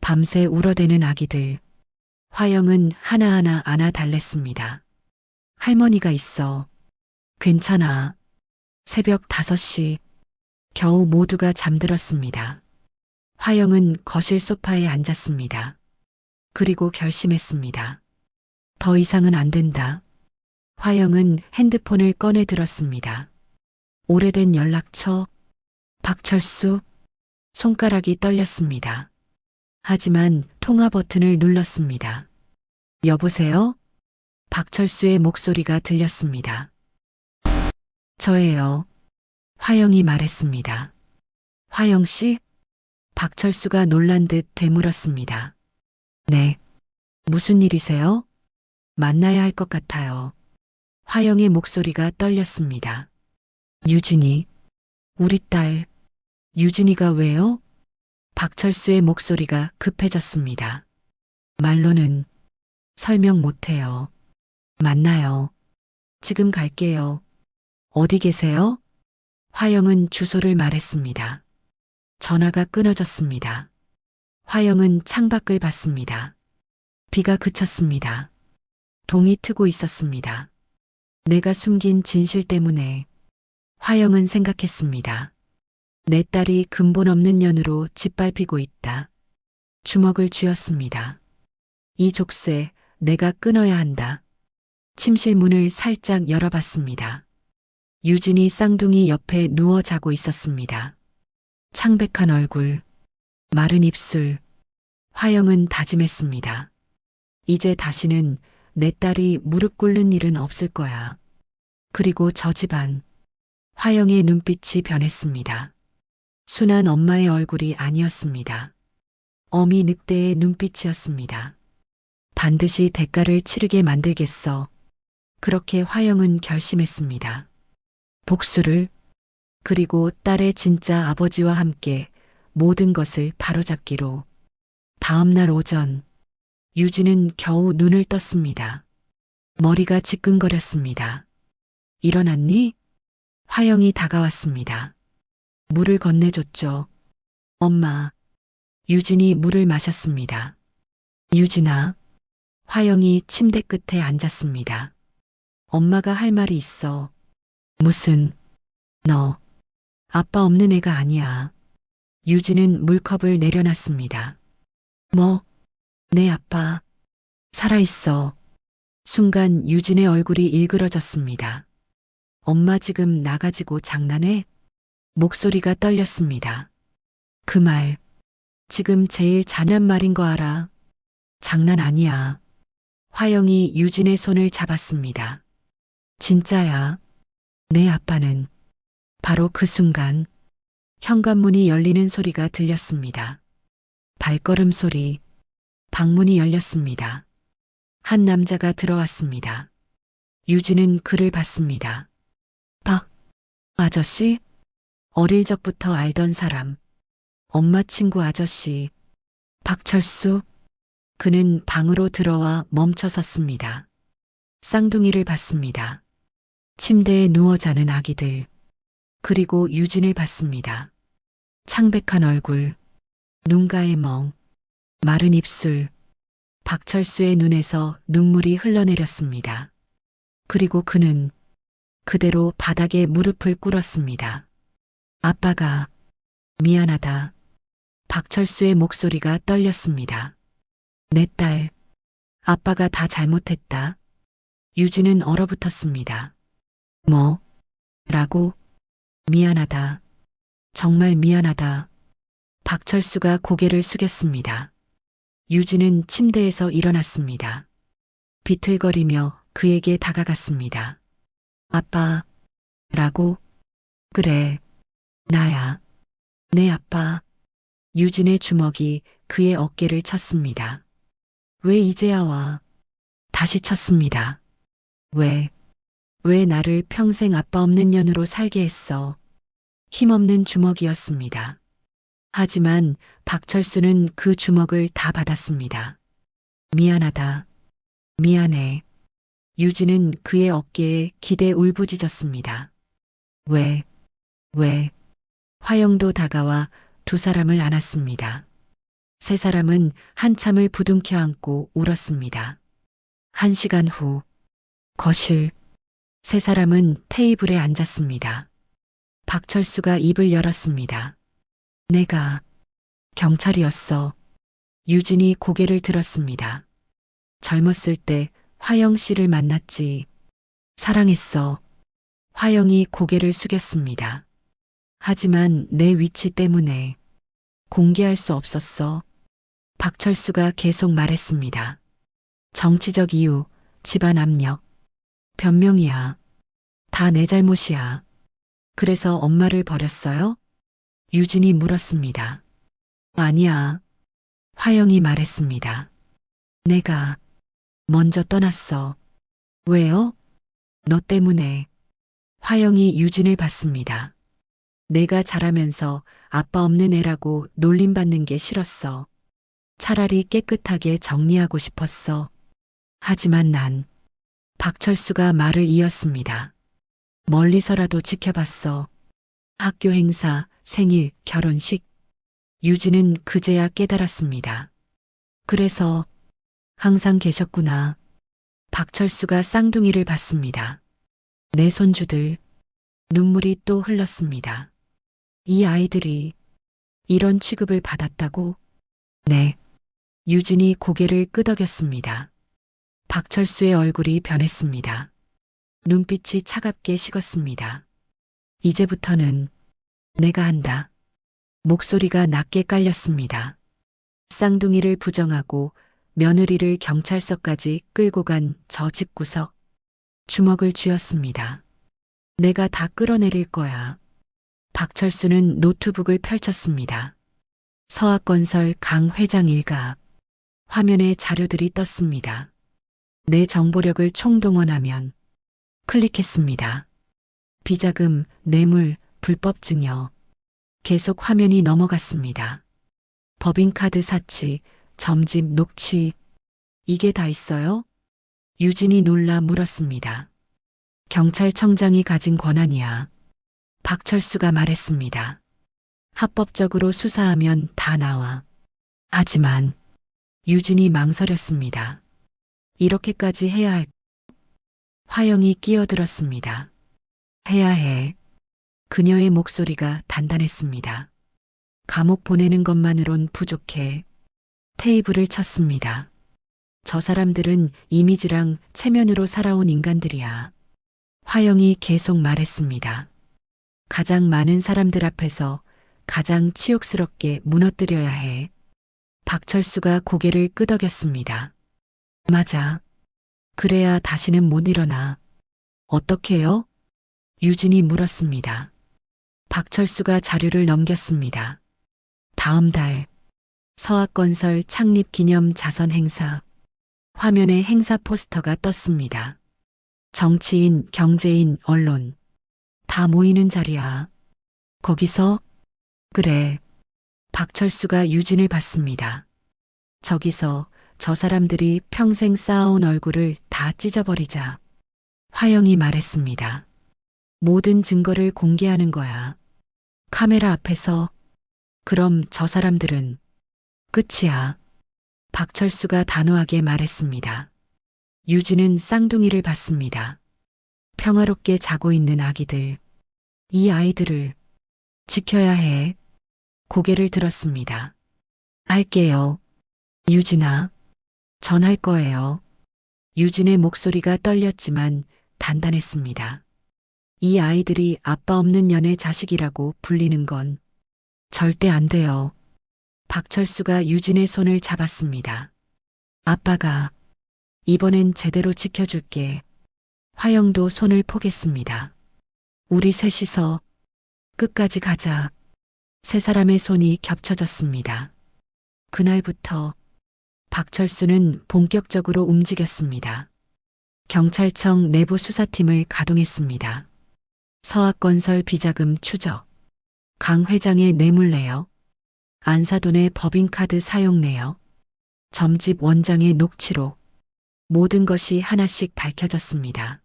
밤새 울어대는 아기들. 화영은 하나하나 안아 달랬습니다. 할머니가 있어. 괜찮아. 새벽 5시. 겨우 모두가 잠들었습니다. 화영은 거실 소파에 앉았습니다. 그리고 결심했습니다. 더 이상은 안 된다. 화영은 핸드폰을 꺼내 들었습니다. 오래된 연락처. 박철수. 손가락이 떨렸습니다. 하지만 통화 버튼을 눌렀습니다. 여보세요? 박철수의 목소리가 들렸습니다. 저예요. 화영이 말했습니다. 화영 씨? 박철수가 놀란 듯 되물었습니다. 네. 무슨 일이세요? 만나야 할 것 같아요. 화영의 목소리가 떨렸습니다. 유진이. 우리 딸. 유진이가 왜요? 박철수의 목소리가 급해졌습니다. 말로는 설명 못해요. 만나요. 지금 갈게요. 어디 계세요? 화영은 주소를 말했습니다. 전화가 끊어졌습니다. 화영은 창밖을 봤습니다. 비가 그쳤습니다. 동이 트고 있었습니다. 내가 숨긴 진실 때문에. 화영은 생각했습니다. 내 딸이 근본 없는 년으로 짓밟히고 있다. 주먹을 쥐었습니다. 이 족쇄 내가 끊어야 한다. 침실 문을 살짝 열어봤습니다. 유진이 쌍둥이 옆에 누워 자고 있었습니다. 창백한 얼굴, 마른 입술. 화영은 다짐했습니다. 이제 다시는 내 딸이 무릎 꿇는 일은 없을 거야. 그리고 저 집안. 화영의 눈빛이 변했습니다. 순한 엄마의 얼굴이 아니었습니다. 어미 늑대의 눈빛이었습니다. 반드시 대가를 치르게 만들겠어. 그렇게 화영은 결심했습니다. 복수를. 그리고 딸의 진짜 아버지와 함께 모든 것을 바로잡기로. 다음 날 오전, 유진은 겨우 눈을 떴습니다. 머리가 지끈거렸습니다. 일어났니? 화영이 다가왔습니다. 물을 건네줬죠. 엄마. 유진이 물을 마셨습니다. 유진아. 화영이 침대 끝에 앉았습니다. 엄마가 할 말이 있어. 무슨. 너. 아빠 없는 애가 아니야. 유진은 물컵을 내려놨습니다. 뭐? 내 아빠. 살아있어. 순간 유진의 얼굴이 일그러졌습니다. 엄마 지금 나 가지고 장난해? 목소리가 떨렸습니다. 그 말, 지금 제일 잔인한 말인 거 알아? 장난 아니야. 화영이 유진의 손을 잡았습니다. 진짜야. 내 아빠는. 바로 그 순간 현관문이 열리는 소리가 들렸습니다. 발걸음 소리, 방문이 열렸습니다. 한 남자가 들어왔습니다. 유진은 그를 봤습니다. 박 아저씨? 어릴 적부터 알던 사람. 엄마 친구 아저씨. 박철수. 그는 방으로 들어와 멈춰 섰습니다. 쌍둥이를 봤습니다. 침대에 누워 자는 아기들. 그리고 유진을 봤습니다. 창백한 얼굴, 눈가에 멍, 마른 입술. 박철수의 눈에서 눈물이 흘러내렸습니다. 그리고 그는 그대로 바닥에 무릎을 꿇었습니다. 아빠가 미안하다. 박철수의 목소리가 떨렸습니다. 내 딸, 아빠가 다 잘못했다. 유진은 얼어붙었습니다. 뭐? 라고? 미안하다. 정말 미안하다. 박철수가 고개를 숙였습니다. 유진은 침대에서 일어났습니다. 비틀거리며 그에게 다가갔습니다. 아빠, 라고? 그래, 나야. 내 아빠. 유진의 주먹이 그의 어깨를 쳤습니다. 왜 이제야 와? 다시 쳤습니다. 왜 나를 평생 아빠 없는 년으로 살게 했어? 힘없는 주먹이었습니다. 하지만 박철수는 그 주먹을 다 받았습니다. 미안하다. 미안해. 유진은 그의 어깨에 기대 울부짖었습니다. 왜? 화영도 다가와 두 사람을 안았습니다. 세 사람은 한참을 부둥켜 안고 울었습니다. 1시간 후, 거실. 세 사람은 테이블에 앉았습니다. 박철수가 입을 열었습니다. 내가 경찰이었어. 유진이 고개를 들었습니다. 젊었을 때 화영 씨를 만났지. 사랑했어. 화영이 고개를 숙였습니다. 하지만 내 위치 때문에 공개할 수 없었어. 박철수가 계속 말했습니다. 정치적 이유, 집안 압력, 변명이야. 다 내 잘못이야. 그래서 엄마를 버렸어요? 유진이 물었습니다. 아니야. 화영이 말했습니다. 내가 먼저 떠났어. 왜요? 너 때문에. 화영이 유진을 봤습니다. 내가 자라면서 아빠 없는 애라고 놀림받는 게 싫었어. 차라리 깨끗하게 정리하고 싶었어. 하지만 난. 박철수가 말을 이었습니다. 멀리서라도 지켜봤어. 학교 행사, 생일, 결혼식. 유진은 그제야 깨달았습니다. 그래서 항상 계셨구나. 박철수가 쌍둥이를 봤습니다. 내 손주들. 눈물이 또 흘렀습니다. 이 아이들이 이런 취급을 받았다고? 네. 유진이 고개를 끄덕였습니다. 박철수의 얼굴이 변했습니다. 눈빛이 차갑게 식었습니다. 이제부터는 내가 한다. 목소리가 낮게 깔렸습니다. 쌍둥이를 부정하고 며느리를 경찰서까지 끌고 간 저 집구석. 주먹을 쥐었습니다. 내가 다 끌어내릴 거야. 박철수는 노트북을 펼쳤습니다. 서학건설 강 회장 일가. 화면에 자료들이 떴습니다. 내 정보력을 총동원하면. 클릭했습니다. 비자금, 뇌물, 불법 증여. 계속 화면이 넘어갔습니다. 법인카드 사치, 점집 녹취. 이게 다 있어요? 유진이 놀라 물었습니다. 경찰청장이 가진 권한이야. 박철수가 말했습니다. 합법적으로 수사하면 다 나와. 하지만 유진이 망설였습니다. 이렇게까지 해야 할. 화영이 끼어들었습니다. 해야 해. 그녀의 목소리가 단단했습니다. 감옥 보내는 것만으론 부족해. 테이블을 쳤습니다. 저 사람들은 이미지랑 체면으로 살아온 인간들이야. 화영이 계속 말했습니다. 가장 많은 사람들 앞에서 가장 치욕스럽게 무너뜨려야 해. 박철수가 고개를 끄덕였습니다. 맞아. 그래야 다시는 못 일어나. 어떻게요? 유진이 물었습니다. 박철수가 자료를 넘겼습니다. 다음 달 서학건설 창립 기념 자선 행사. 화면에 행사 포스터가 떴습니다. 정치인, 경제인, 언론 다 모이는 자리야. 거기서 그래. 박철수가 유진을 봤습니다. 저기서 저 사람들이 평생 쌓아온 얼굴을 다 찢어버리자. 화영이 말했습니다. 모든 증거를 공개하는 거야. 카메라 앞에서. 그럼 저 사람들은 끝이야. 박철수가 단호하게 말했습니다. 유진은 쌍둥이를 봤습니다. 평화롭게 자고 있는 아기들. 이 아이들을 지켜야 해. 고개를 들었습니다. 할게요. 유진아, 전할 거예요. 유진의 목소리가 떨렸지만 단단했습니다. 이 아이들이 아빠 없는 년의 자식이라고 불리는 건 절대 안 돼요. 박철수가 유진의 손을 잡았습니다. 아빠가 이번엔 제대로 지켜줄게. 화영도 손을 포겠습니다. 우리 셋이서 끝까지 가자. 세 사람의 손이 겹쳐졌습니다. 그날부터 박철수는 본격적으로 움직였습니다. 경찰청 내부 수사팀을 가동했습니다. 서학건설 비자금 추적, 강 회장의 뇌물 내역, 안사돈의 법인카드 사용 내역, 점집 원장의 녹취록, 모든 것이 하나씩 밝혀졌습니다.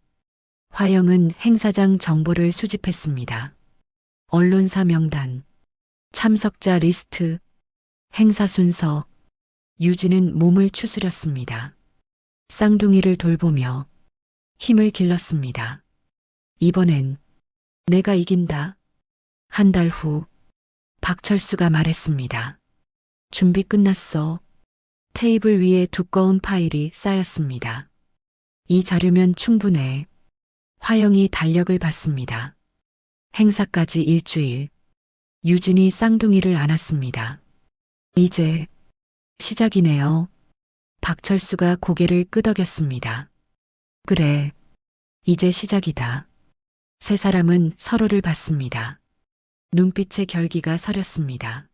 화영은 행사장 정보를 수집했습니다. 언론사 명단, 참석자 리스트, 행사 순서. 유진은 몸을 추스렸습니다. 쌍둥이를 돌보며 힘을 길렀습니다. 이번엔 내가 이긴다. 한 달 후 박철수가 말했습니다. 준비 끝났어. 테이블 위에 두꺼운 파일이 쌓였습니다. 이 자료면 충분해. 화영이 달력을 봤습니다. 행사까지 일주일. 유진이 쌍둥이를 안았습니다. 이제 시작이네요. 박철수가 고개를 끄덕였습니다. 그래, 이제 시작이다. 세 사람은 서로를 봤습니다. 눈빛의 결기가 서렸습니다.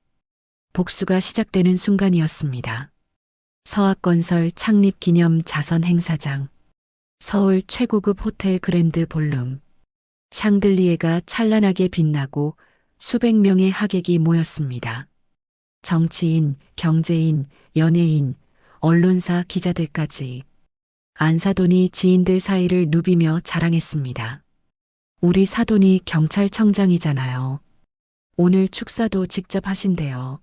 복수가 시작되는 순간이었습니다. 서학건설 창립 기념 자선 행사장, 서울 최고급 호텔 그랜드 볼룸. 샹들리에가 찬란하게 빛나고 수백 명의 하객이 모였습니다. 정치인, 경제인, 연예인, 언론사 기자들까지. 안사돈이 지인들 사이를 누비며 자랑했습니다. 우리 사돈이 경찰청장이잖아요. 오늘 축사도 직접 하신대요.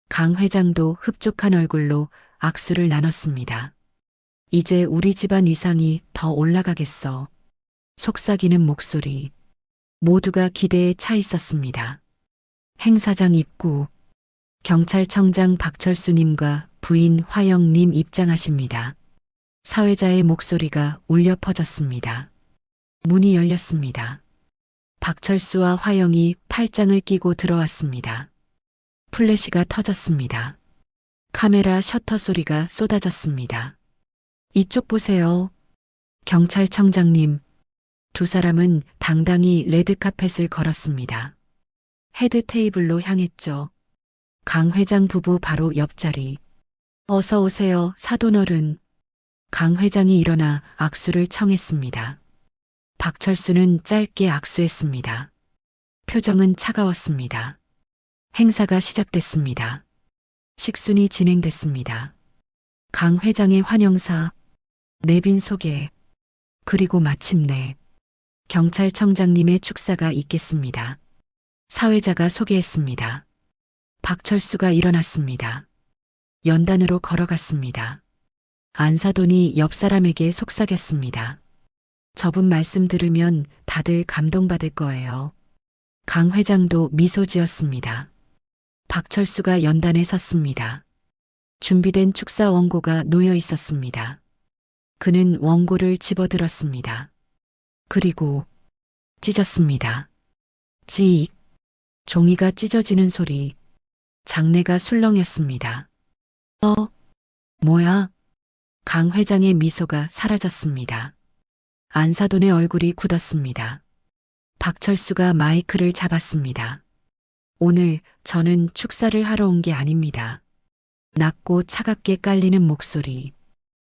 강 회장도 흡족한 얼굴로 악수를 나눴습니다. 이제 우리 집안 위상이 더 올라가겠어. 속삭이는 목소리. 모두가 기대에 차 있었습니다. 행사장 입구. 경찰청장 박철수님과 부인 화영님 입장하십니다. 사회자의 목소리가 울려 퍼졌습니다. 문이 열렸습니다. 박철수와 화영이 팔짱을 끼고 들어왔습니다. 플래시가 터졌습니다. 카메라 셔터 소리가 쏟아졌습니다. 이쪽 보세요. 경찰청장님. 두 사람은 당당히 레드카펫을 걸었습니다. 헤드 테이블로 향했죠. 강 회장 부부 바로 옆자리. 어서 오세요, 사돈어른. 강 회장이 일어나 악수를 청했습니다. 박철수는 짧게 악수했습니다. 표정은 차가웠습니다. 행사가 시작됐습니다. 식순이 진행됐습니다. 강 회장의 환영사, 내빈 소개, 그리고 마침내 경찰청장님의 축사가 있겠습니다. 사회자가 소개했습니다. 박철수가 일어났습니다. 연단으로 걸어갔습니다. 안사돈이 옆 사람에게 속삭였습니다. 저분 말씀 들으면 다들 감동받을 거예요. 강 회장도 미소 지었습니다. 박철수가 연단에 섰습니다. 준비된 축사 원고가 놓여 있었습니다. 그는 원고를 집어들었습니다. 그리고 찢었습니다. 찌익. 종이가 찢어지는 소리. 장내가 술렁였습니다. 뭐야? 강 회장의 미소가 사라졌습니다. 안사돈의 얼굴이 굳었습니다. 박철수가 마이크를 잡았습니다. 오늘 저는 축사를 하러 온 게 아닙니다. 낮고 차갑게 깔리는 목소리.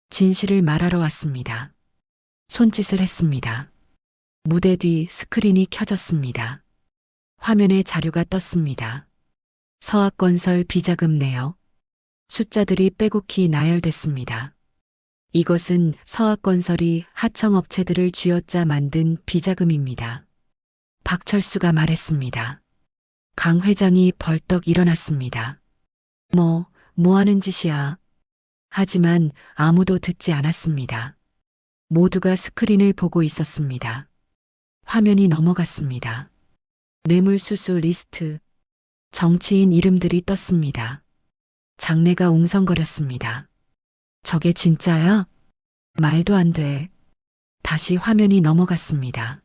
진실을 말하러 왔습니다. 손짓을 했습니다. 무대 뒤 스크린이 켜졌습니다. 화면에 자료가 떴습니다. 서학건설 비자금 내역. 숫자들이 빼곡히 나열됐습니다. 이것은 서학건설이 하청업체들을 쥐어짜 만든 비자금입니다. 박철수가 말했습니다. 강 회장이 벌떡 일어났습니다. 뭐 하는 짓이야? 하지만 아무도 듣지 않았습니다. 모두가 스크린을 보고 있었습니다. 화면이 넘어갔습니다. 뇌물수수 리스트. 정치인 이름들이 떴습니다. 장내가 웅성거렸습니다. 저게 진짜야? 말도 안 돼. 다시 화면이 넘어갔습니다.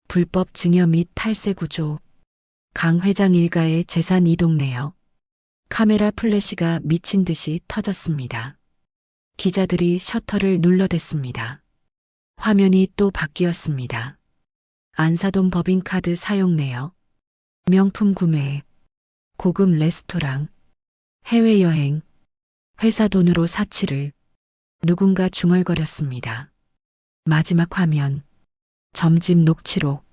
불법 증여 및 탈세 구조. 강 회장 일가의 재산 이동 내역. 카메라 플래시가 미친 듯이 터졌습니다. 기자들이 셔터를 눌러댔습니다. 화면이 또 바뀌었습니다. 안사돈 법인카드 사용 내역. 명품 구매. 고급 레스토랑. 해외여행. 회사 돈으로 사치를. 누군가 중얼거렸습니다. 마지막 화면. 점집 녹취록.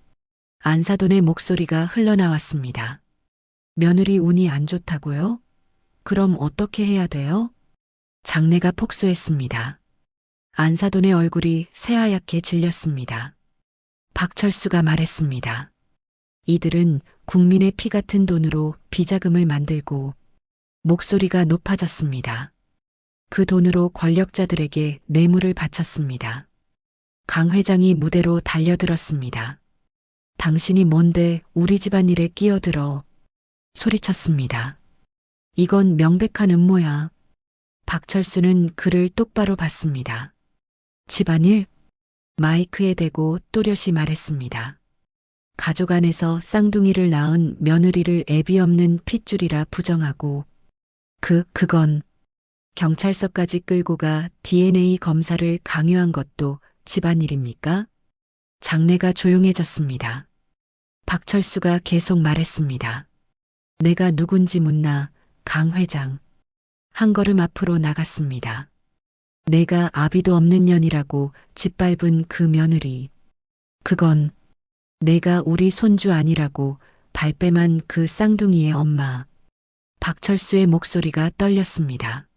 안사돈의 목소리가 흘러나왔습니다. 며느리 운이 안 좋다고요? 그럼 어떻게 해야 돼요? 장내가 폭소했습니다. 안사돈의 얼굴이 새하얗게 질렸습니다. 박철수가 말했습니다. 이들은 국민의 피 같은 돈으로 비자금을 만들고. 목소리가 높아졌습니다. 그 돈으로 권력자들에게 뇌물을 바쳤습니다. 강 회장이 무대로 달려들었습니다. 당신이 뭔데 우리 집안일에 끼어들어. 소리쳤습니다. 이건 명백한 음모야. 박철수는 그를 똑바로 봤습니다. 집안일? 마이크에 대고 또렷이 말했습니다. 가족 안에서 쌍둥이를 낳은 며느리를 애비 없는 핏줄이라 부정하고. 그건 경찰서까지 끌고 가 DNA 검사를 강요한 것도 집안일입니까? 장내가 조용해졌습니다. 박철수가 계속 말했습니다. 내가 누군지 묻나, 강 회장. 한 걸음 앞으로 나갔습니다. 내가 아비도 없는 년이라고 짓밟은 그 며느리. 그건 내가 우리 손주 아니라고 발뺌한 그 쌍둥이의 엄마. 박철수의 목소리가 떨렸습니다.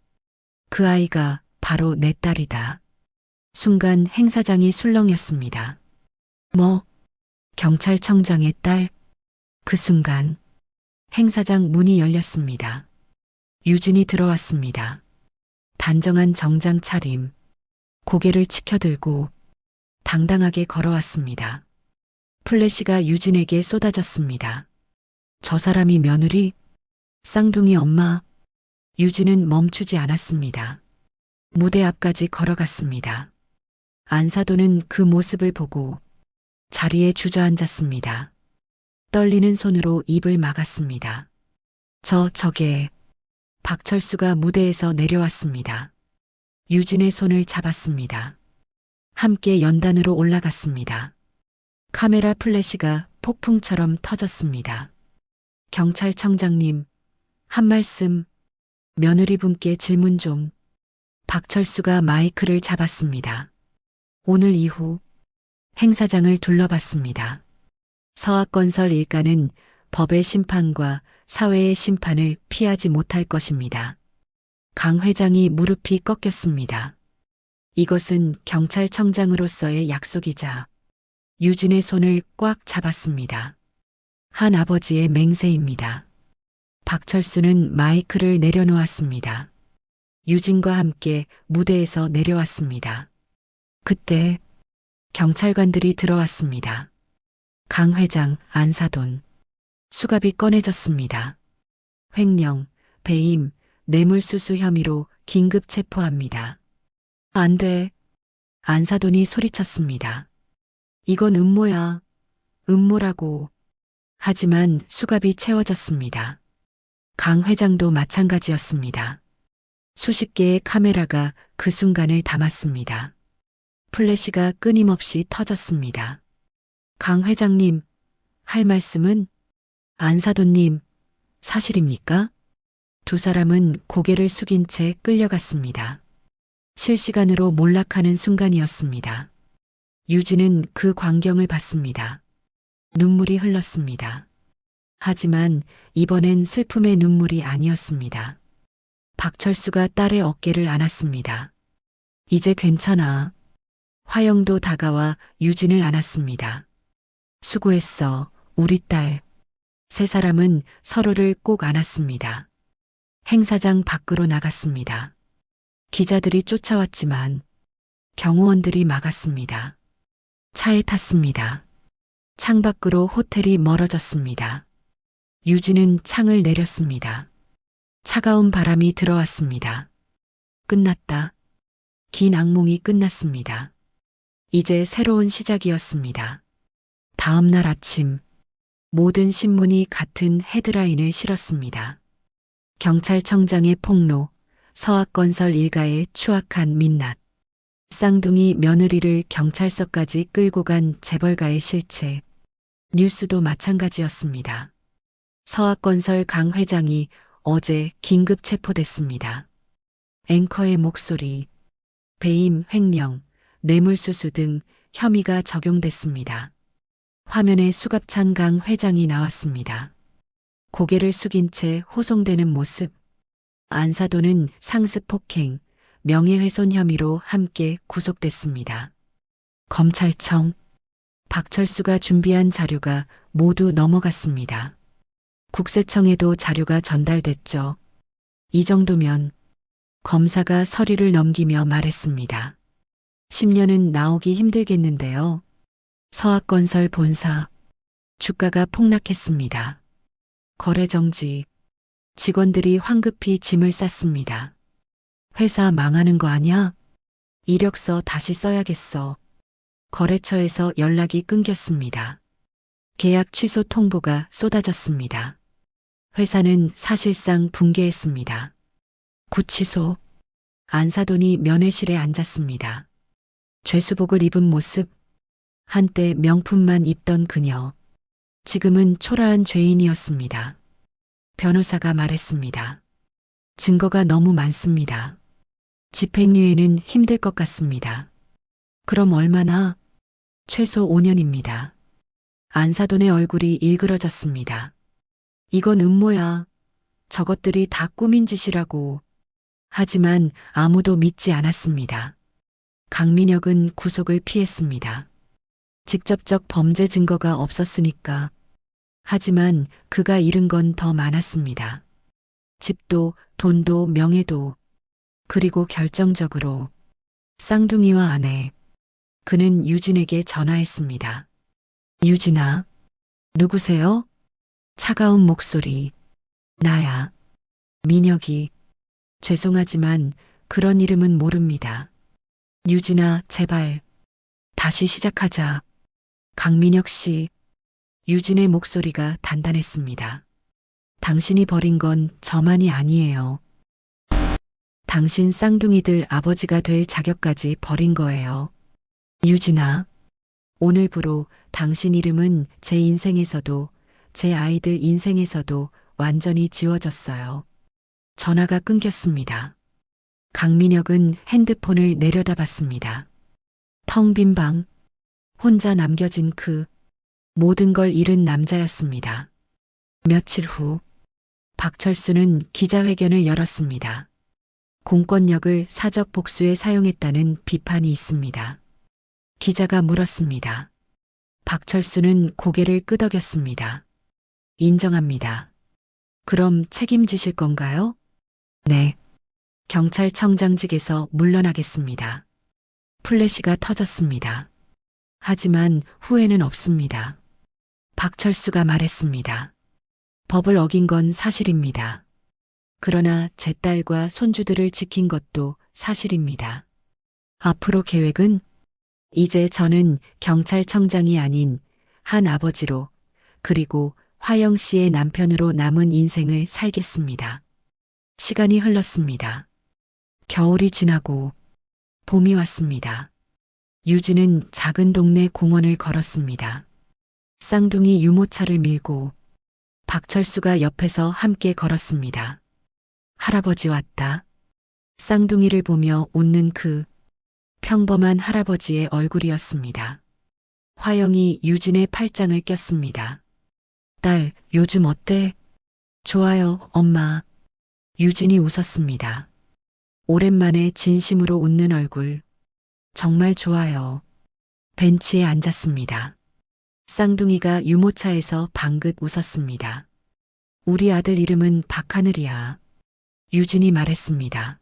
그 아이가 바로 내 딸이다. 순간 행사장이 술렁였습니다. 경찰청장의 딸? 그 순간 행사장 문이 열렸습니다. 유진이 들어왔습니다. 단정한 정장 차림, 고개를 치켜들고 당당하게 걸어왔습니다. 플래시가 유진에게 쏟아졌습니다. 저 사람이 며느리? 쌍둥이 엄마? 유진은 멈추지 않았습니다. 무대 앞까지 걸어갔습니다. 안사돈은 그 모습을 보고 자리에 주저앉았습니다. 떨리는 손으로 입을 막았습니다. 저게. 박철수가 무대에서 내려왔습니다. 유진의 손을 잡았습니다. 함께 연단으로 올라갔습니다. 카메라 플래시가 폭풍처럼 터졌습니다. 경찰청장님, 한 말씀, 며느리분께 질문 좀. 박철수가 마이크를 잡았습니다. 오늘 이후 행사장을 둘러봤습니다. 서학건설 일가는 법의 심판과 사회의 심판을 피하지 못할 것입니다. 강 회장이 무릎이 꺾였습니다. 이것은 경찰청장으로서의 약속이자 유진의 손을 꽉 잡았습니다. 한 아버지의 맹세입니다. 박철수는 마이크를 내려놓았습니다. 유진과 함께 무대에서 내려왔습니다. 그때 경찰관들이 들어왔습니다. 강 회장, 안사돈. 수갑이 꺼내졌습니다. 횡령, 배임, 뇌물수수 혐의로 긴급 체포합니다. 안 돼. 안사돈이 소리쳤습니다. 이건 음모야. 음모라고. 하지만 수갑이 채워졌습니다. 강 회장도 마찬가지였습니다. 수십 개의 카메라가 그 순간을 담았습니다. 플래시가 끊임없이 터졌습니다. 강 회장님, 할 말씀은? 안사돈님, 사실입니까? 두 사람은 고개를 숙인 채 끌려갔습니다. 실시간으로 몰락하는 순간이었습니다. 유진은 그 광경을 봤습니다. 눈물이 흘렀습니다. 하지만 이번엔 슬픔의 눈물이 아니었습니다. 박철수가 딸의 어깨를 안았습니다. 이제 괜찮아. 화영도 다가와 유진을 안았습니다. 수고했어, 우리 딸. 세 사람은 서로를 꼭 안았습니다. 행사장 밖으로 나갔습니다. 기자들이 쫓아왔지만 경호원들이 막았습니다. 차에 탔습니다. 창밖으로 호텔이 멀어졌습니다. 유진은 창을 내렸습니다. 차가운 바람이 들어왔습니다. 끝났다. 긴 악몽이 끝났습니다. 이제 새로운 시작이었습니다. 다음 날 아침, 모든 신문이 같은 헤드라인을 실었습니다. 경찰청장의 폭로, 서학건설 일가의 추악한 민낯, 쌍둥이 며느리를 경찰서까지 끌고 간 재벌가의 실체, 뉴스도 마찬가지였습니다. 서학건설 강 회장이 어제 긴급 체포됐습니다. 앵커의 목소리, 배임, 횡령, 뇌물수수 등 혐의가 적용됐습니다. 화면에 수갑찬 강 회장이 나왔습니다. 고개를 숙인 채 호송되는 모습. 안사돈은 상습 폭행, 명예훼손 혐의로 함께 구속됐습니다. 검찰청. 박철수가 준비한 자료가 모두 넘어갔습니다. 국세청에도 자료가 전달됐죠. 이 정도면 검사가 서류를 넘기며 말했습니다. 10년은 나오기 힘들겠는데요. 서학건설 본사. 주가가 폭락했습니다. 거래 정지. 직원들이 황급히 짐을 쌌습니다. 회사 망하는 거 아냐? 이력서 다시 써야겠어. 거래처에서 연락이 끊겼습니다. 계약 취소 통보가 쏟아졌습니다. 회사는 사실상 붕괴했습니다. 구치소. 안사돈이 면회실에 앉았습니다. 죄수복을 입은 모습. 한때 명품만 입던 그녀. 지금은 초라한 죄인이었습니다. 변호사가 말했습니다. 증거가 너무 많습니다. 집행유예는 힘들 것 같습니다. 그럼 얼마나? 최소 5년입니다. 안사돈의 얼굴이 일그러졌습니다. 이건 음모야. 저것들이 다 꾸민 짓이라고. 하지만 아무도 믿지 않았습니다. 강민혁은 구속을 피했습니다. 직접적 범죄 증거가 없었으니까. 하지만 그가 잃은 건 더 많았습니다. 집도, 돈도, 명예도. 그리고 결정적으로 쌍둥이와 아내. 그는 유진에게 전화했습니다. 유진아, 누구세요? 차가운 목소리. 나야. 민혁이. 죄송하지만 그런 이름은 모릅니다. 유진아, 제발. 다시 시작하자. 강민혁 씨. 유진의 목소리가 단단했습니다. 당신이 버린 건 저만이 아니에요. 당신 쌍둥이들 아버지가 될 자격까지 버린 거예요. 유진아, 오늘부로 당신 이름은 제 인생에서도 제 아이들 인생에서도 완전히 지워졌어요. 전화가 끊겼습니다. 강민혁은 핸드폰을 내려다봤습니다. 텅 빈 방, 혼자 남겨진 그 모든 걸 잃은 남자였습니다. 며칠 후, 박철수는 기자회견을 열었습니다. 공권력을 사적 복수에 사용했다는 비판이 있습니다. 기자가 물었습니다. 박철수는 고개를 끄덕였습니다. 인정합니다. 그럼 책임지실 건가요? 네. 경찰청장직에서 물러나겠습니다. 플래시가 터졌습니다. 하지만 후회는 없습니다. 박철수가 말했습니다. 법을 어긴 건 사실입니다. 그러나 제 딸과 손주들을 지킨 것도 사실입니다. 앞으로 계획은 이제 저는 경찰청장이 아닌 한 아버지로, 그리고 화영 씨의 남편으로 남은 인생을 살겠습니다. 시간이 흘렀습니다. 겨울이 지나고 봄이 왔습니다. 유진은 작은 동네 공원을 걸었습니다. 쌍둥이 유모차를 밀고 박철수가 옆에서 함께 걸었습니다. 할아버지 왔다. 쌍둥이를 보며 웃는 그 평범한 할아버지의 얼굴이었습니다. 화영이 유진의 팔짱을 꼈습니다. 딸, 요즘 어때? 좋아요, 엄마. 유진이 웃었습니다. 오랜만에 진심으로 웃는 얼굴. 정말 좋아요. 벤치에 앉았습니다. 쌍둥이가 유모차에서 방긋 웃었습니다. 우리 아들 이름은 박하늘이야. 유진이 말했습니다.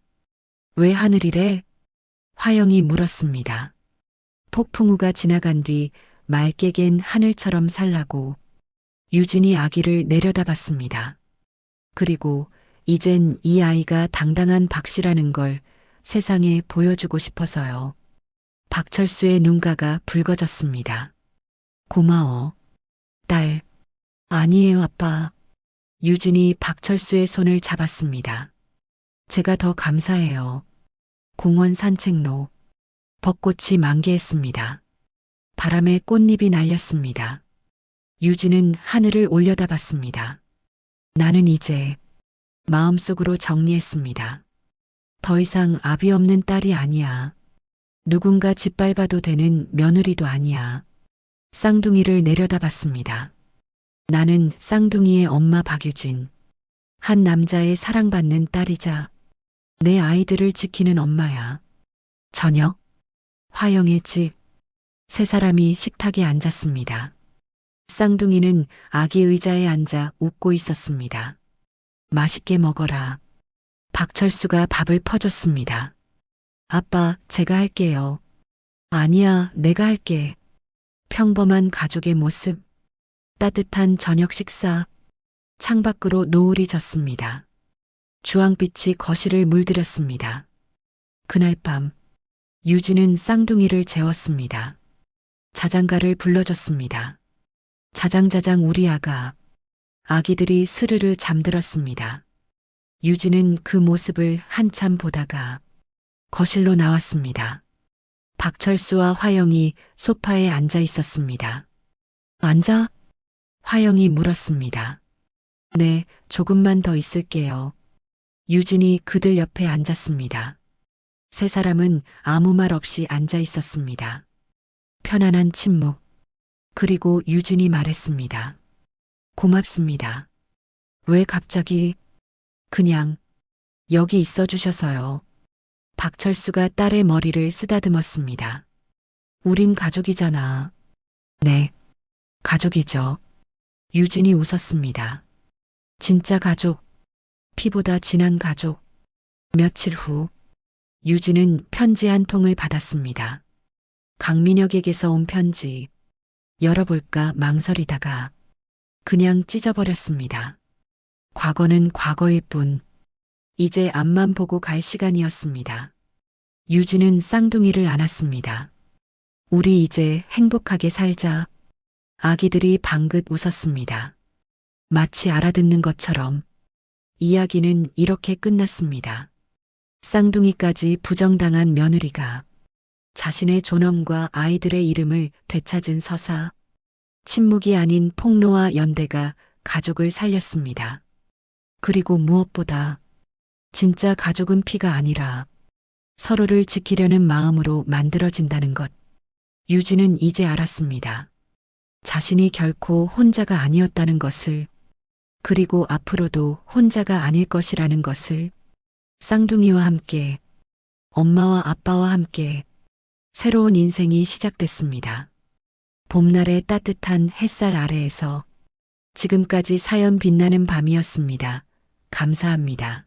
왜 하늘이래? 화영이 물었습니다. 폭풍우가 지나간 뒤 맑게 갠 하늘처럼 살라고. 유진이 아기를 내려다봤습니다. 그리고 이젠 이 아이가 당당한 박씨라는 걸 세상에 보여주고 싶어서요. 박철수의 눈가가 붉어졌습니다. 고마워. 딸. 아니에요, 아빠. 유진이 박철수의 손을 잡았습니다. 제가 더 감사해요. 공원 산책로. 벚꽃이 만개했습니다. 바람에 꽃잎이 날렸습니다. 유진은 하늘을 올려다봤습니다. 나는 이제 마음속으로 정리했습니다. 더 이상 압이 없는 딸이 아니야. 누군가 짓밟아도 되는 며느리도 아니야. 쌍둥이를 내려다봤습니다. 나는 쌍둥이의 엄마 박유진. 한 남자의 사랑받는 딸이자 내 아이들을 지키는 엄마야. 저녁, 화영의 집. 세 사람이 식탁에 앉았습니다. 쌍둥이는 아기 의자에 앉아 웃고 있었습니다. 맛있게 먹어라. 박철수가 밥을 퍼줬습니다. 아빠, 제가 할게요. 아니야, 내가 할게. 평범한 가족의 모습. 따뜻한 저녁 식사. 창밖으로 노을이 졌습니다. 주황빛이 거실을 물들였습니다. 그날 밤, 유진은 쌍둥이를 재웠습니다. 자장가를 불러줬습니다. 자장자장 우리 아가. 아기들이 스르르 잠들었습니다. 유진은 그 모습을 한참 보다가 거실로 나왔습니다. 박철수와 화영이 소파에 앉아 있었습니다. 앉아? 화영이 물었습니다. 네, 조금만 더 있을게요. 유진이 그들 옆에 앉았습니다. 세 사람은 아무 말 없이 앉아 있었습니다. 편안한 침묵. 그리고 유진이 말했습니다. 고맙습니다. 왜 갑자기? 그냥 여기 있어 주셔서요. 박철수가 딸의 머리를 쓰다듬었습니다. 우린 가족이잖아. 네, 가족이죠. 유진이 웃었습니다. 진짜 가족, 피보다 진한 가족. 며칠 후, 유진은 편지 한 통을 받았습니다. 강민혁에게서 온 편지. 열어볼까 망설이다가 그냥 찢어버렸습니다. 과거는 과거일 뿐, 이제 앞만 보고 갈 시간이었습니다. 유진은 쌍둥이를 안았습니다. 우리 이제 행복하게 살자. 아기들이 방긋 웃었습니다. 마치 알아듣는 것처럼 이야기는 이렇게 끝났습니다. 쌍둥이까지 부정당한 며느리가 자신의 존엄과 아이들의 이름을 되찾은 서사. 침묵이 아닌 폭로와 연대가 가족을 살렸습니다. 그리고 무엇보다 진짜 가족은 피가 아니라 서로를 지키려는 마음으로 만들어진다는 것. 유진은 이제 알았습니다. 자신이 결코 혼자가 아니었다는 것을, 그리고 앞으로도 혼자가 아닐 것이라는 것을. 쌍둥이와 함께, 엄마와 아빠와 함께 새로운 인생이 시작됐습니다. 봄날의 따뜻한 햇살 아래에서 지금까지 사연 빛나는 밤이었습니다. 감사합니다.